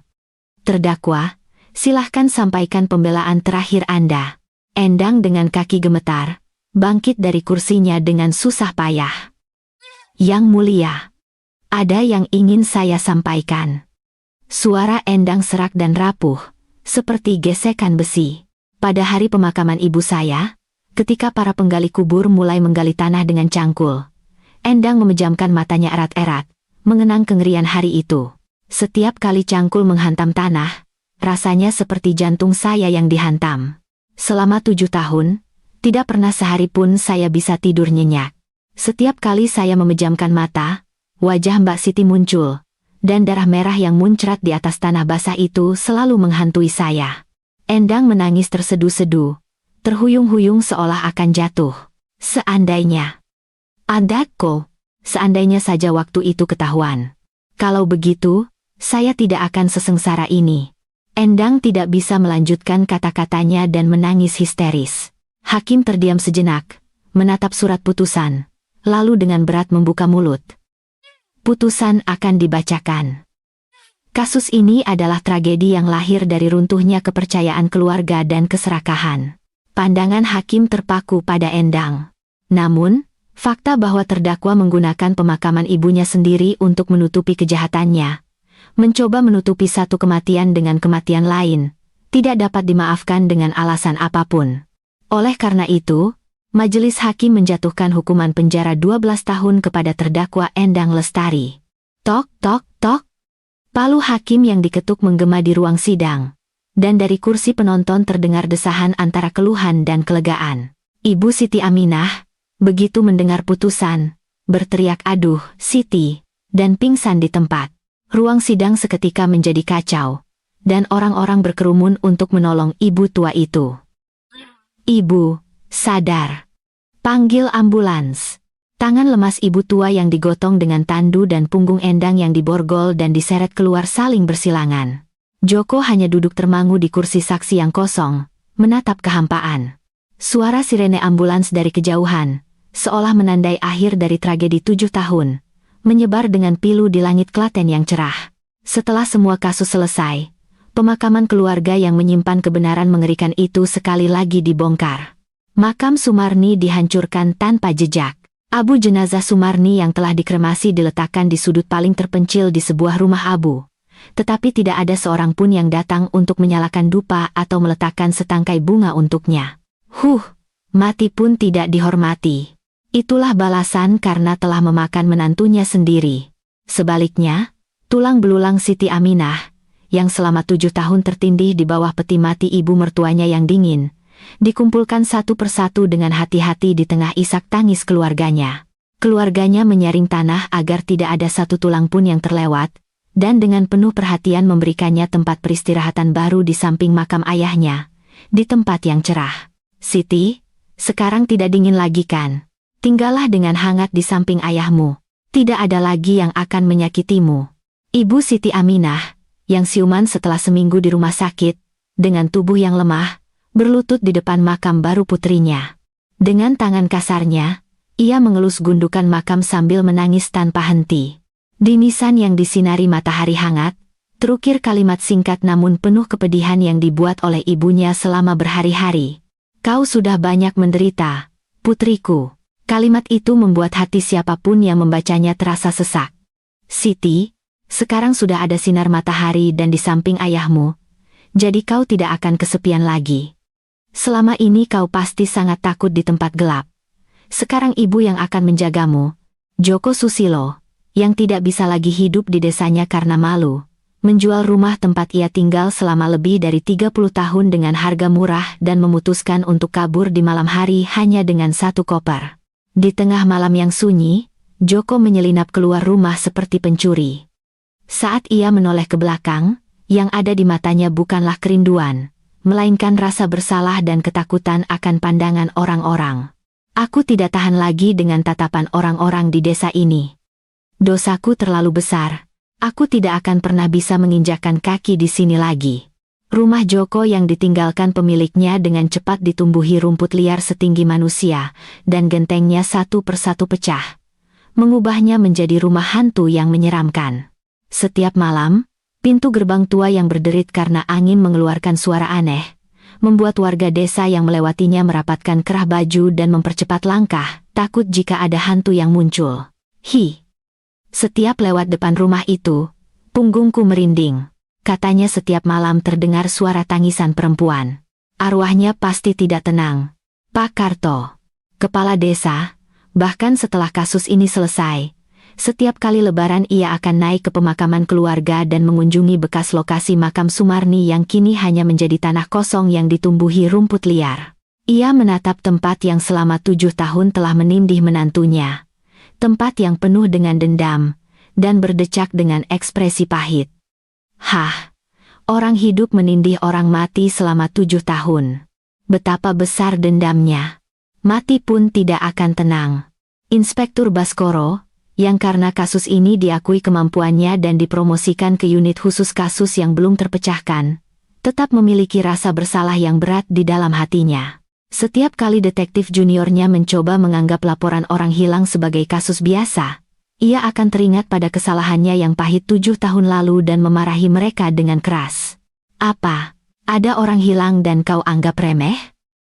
Terdakwa, silahkan sampaikan pembelaan terakhir Anda. Endang dengan kaki gemetar, bangkit dari kursinya dengan susah payah. Yang mulia, ada yang ingin saya sampaikan. Suara Endang serak dan rapuh, seperti gesekan besi. Pada hari pemakaman ibu saya, ketika para penggali kubur mulai menggali tanah dengan cangkul, Endang memejamkan matanya erat-erat, mengenang kengerian hari itu. Setiap kali cangkul menghantam tanah, rasanya seperti jantung saya yang dihantam. Selama 7 tahun, tidak pernah sehari pun saya bisa tidur nyenyak. Setiap kali saya memejamkan mata, wajah Mbak Siti muncul, dan darah merah yang muncrat di atas tanah basah itu selalu menghantui saya. Endang menangis terseduh-seduh, terhuyung-huyung seolah akan jatuh. Seandainya. Adakku, seandainya saja waktu itu ketahuan. Kalau begitu, saya tidak akan sesengsara ini. Endang tidak bisa melanjutkan kata-katanya dan menangis histeris. Hakim terdiam sejenak, menatap surat putusan, lalu dengan berat membuka mulut. Putusan akan dibacakan. Kasus ini adalah tragedi yang lahir dari runtuhnya kepercayaan keluarga dan keserakahan. Pandangan hakim terpaku pada Endang. Namun, fakta bahwa terdakwa menggunakan pemakaman ibunya sendiri untuk menutupi kejahatannya, mencoba menutupi satu kematian dengan kematian lain, tidak dapat dimaafkan dengan alasan apapun. Oleh karena itu, majelis hakim menjatuhkan hukuman penjara 12 tahun kepada terdakwa Endang Lestari. Tok, tok, tok. Palu hakim yang diketuk menggema di ruang sidang, dan dari kursi penonton terdengar desahan antara keluhan dan kelegaan. Ibu Siti Aminah, begitu mendengar putusan, berteriak aduh, Siti, dan pingsan di tempat. Ruang sidang seketika menjadi kacau, dan orang-orang berkerumun untuk menolong ibu tua itu. Ibu, sadar. Panggil ambulans. Tangan lemas ibu tua yang digotong dengan tandu dan punggung Endang yang diborgol dan diseret keluar saling bersilangan. Joko hanya duduk termangu di kursi saksi yang kosong, menatap kehampaan. Suara sirene ambulans dari kejauhan, seolah menandai akhir dari tragedi 7 tahun, menyebar dengan pilu di langit Klaten yang cerah. Setelah semua kasus selesai, pemakaman keluarga yang menyimpan kebenaran mengerikan itu sekali lagi dibongkar. Makam Sumarni dihancurkan tanpa jejak. Abu jenazah Sumarni yang telah dikremasi diletakkan di sudut paling terpencil di sebuah rumah abu. Tetapi tidak ada seorang pun yang datang untuk menyalakan dupa atau meletakkan setangkai bunga untuknya. Mati pun tidak dihormati. Itulah balasan karena telah memakan menantunya sendiri. Sebaliknya, tulang belulang Siti Aminah, yang selama 7 tahun tertindih di bawah peti mati ibu mertuanya yang dingin, dikumpulkan satu persatu dengan hati-hati di tengah isak tangis keluarganya. Keluarganya menyaring tanah agar tidak ada satu tulang pun yang terlewat, dan dengan penuh perhatian memberikannya tempat peristirahatan baru di samping makam ayahnya, di tempat yang cerah. Siti, sekarang tidak dingin lagi kan? Tinggallah dengan hangat di samping ayahmu. Tidak ada lagi yang akan menyakitimu. Ibu Siti Aminah, yang siuman setelah seminggu di rumah sakit, dengan tubuh yang lemah, berlutut di depan makam baru putrinya. Dengan tangan kasarnya, ia mengelus gundukan makam sambil menangis tanpa henti. Di nisan yang disinari matahari hangat, terukir kalimat singkat namun penuh kepedihan yang dibuat oleh ibunya selama berhari-hari. Kau sudah banyak menderita, putriku. Kalimat itu membuat hati siapapun yang membacanya terasa sesak. Siti, sekarang sudah ada sinar matahari dan di samping ayahmu, jadi kau tidak akan kesepian lagi. Selama ini kau pasti sangat takut di tempat gelap. Sekarang ibu yang akan menjagamu, Joko Susilo, yang tidak bisa lagi hidup di desanya karena malu, menjual rumah tempat ia tinggal selama lebih dari 30 tahun dengan harga murah dan memutuskan untuk kabur di malam hari hanya dengan satu koper. Di tengah malam yang sunyi, Joko menyelinap keluar rumah seperti pencuri. Saat ia menoleh ke belakang, yang ada di matanya bukanlah kerinduan, melainkan rasa bersalah dan ketakutan akan pandangan orang-orang. Aku tidak tahan lagi dengan tatapan orang-orang di desa ini. Dosaku terlalu besar. Aku tidak akan pernah bisa menginjakkan kaki di sini lagi. Rumah Joko yang ditinggalkan pemiliknya dengan cepat ditumbuhi rumput liar setinggi manusia, dan gentengnya satu persatu pecah, mengubahnya menjadi rumah hantu yang menyeramkan. Setiap malam, pintu gerbang tua yang berderit karena angin mengeluarkan suara aneh, membuat warga desa yang melewatinya merapatkan kerah baju dan mempercepat langkah, takut jika ada hantu yang muncul. Setiap lewat depan rumah itu, punggungku merinding. Katanya setiap malam terdengar suara tangisan perempuan. Arwahnya pasti tidak tenang. Pak Karto, kepala desa, bahkan setelah kasus ini selesai, setiap kali lebaran ia akan naik ke pemakaman keluarga dan mengunjungi bekas lokasi makam Sumarni yang kini hanya menjadi tanah kosong yang ditumbuhi rumput liar. Ia menatap tempat yang selama 7 tahun telah menindih menantunya. Tempat yang penuh dengan dendam, dan berdecak dengan ekspresi pahit. Orang hidup menindih orang mati selama 7 tahun. Betapa besar dendamnya. Mati pun tidak akan tenang. Inspektur Baskoro, yang karena kasus ini diakui kemampuannya dan dipromosikan ke unit khusus kasus yang belum terpecahkan, tetap memiliki rasa bersalah yang berat di dalam hatinya. Setiap kali detektif juniornya mencoba menganggap laporan orang hilang sebagai kasus biasa, ia akan teringat pada kesalahannya yang pahit 7 tahun lalu dan memarahi mereka dengan keras. Apa? Ada orang hilang dan kau anggap remeh?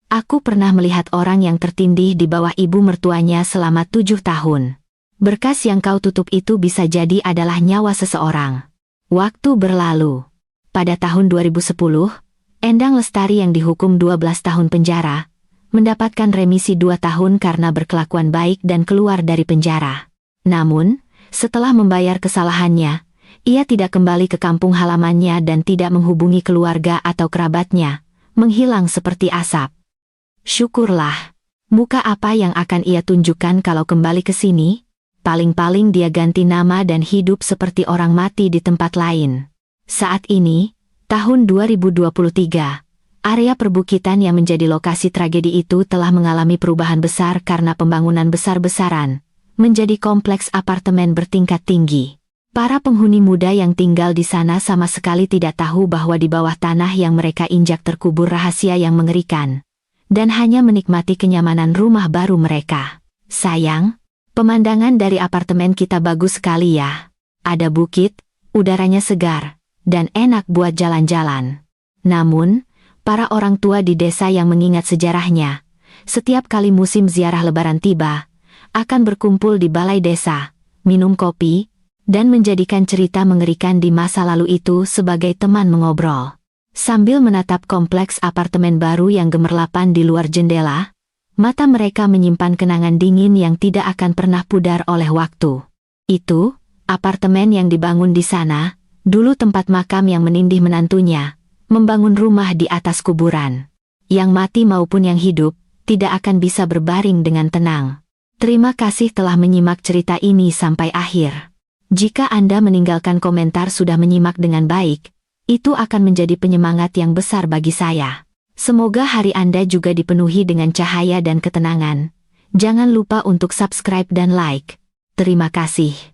Aku pernah melihat orang yang tertindih di bawah ibu mertuanya selama 7 tahun. Berkas yang kau tutup itu bisa jadi adalah nyawa seseorang. Waktu berlalu. Pada tahun 2010, Endang Lestari yang dihukum 12 tahun penjara, mendapatkan remisi 2 tahun karena berkelakuan baik dan keluar dari penjara. Namun, setelah membayar kesalahannya, ia tidak kembali ke kampung halamannya dan tidak menghubungi keluarga atau kerabatnya, menghilang seperti asap. Syukurlah. Muka apa yang akan ia tunjukkan kalau kembali ke sini? Paling-paling dia ganti nama dan hidup seperti orang mati di tempat lain. Saat ini, tahun 2023, area perbukitan yang menjadi lokasi tragedi itu telah mengalami perubahan besar karena pembangunan besar-besaran, menjadi kompleks apartemen bertingkat tinggi. Para penghuni muda yang tinggal di sana sama sekali tidak tahu bahwa di bawah tanah yang mereka injak terkubur rahasia yang mengerikan, dan hanya menikmati kenyamanan rumah baru mereka. Sayang, pemandangan dari apartemen kita bagus sekali ya. Ada bukit, udaranya segar, dan enak buat jalan-jalan. Namun, para orang tua di desa yang mengingat sejarahnya, setiap kali musim ziarah lebaran tiba, akan berkumpul di balai desa, minum kopi, dan menjadikan cerita mengerikan di masa lalu itu sebagai teman mengobrol. Sambil menatap kompleks apartemen baru yang gemerlapan di luar jendela, mata mereka menyimpan kenangan dingin yang tidak akan pernah pudar oleh waktu. Itu, apartemen yang dibangun di sana, dulu tempat makam yang menindih menantunya, membangun rumah di atas kuburan. Yang mati maupun yang hidup, tidak akan bisa berbaring dengan tenang. Terima kasih telah menyimak cerita ini sampai akhir. Jika Anda meninggalkan komentar sudah menyimak dengan baik, itu akan menjadi penyemangat yang besar bagi saya. Semoga hari Anda juga dipenuhi dengan cahaya dan ketenangan. Jangan lupa untuk subscribe dan like. Terima kasih.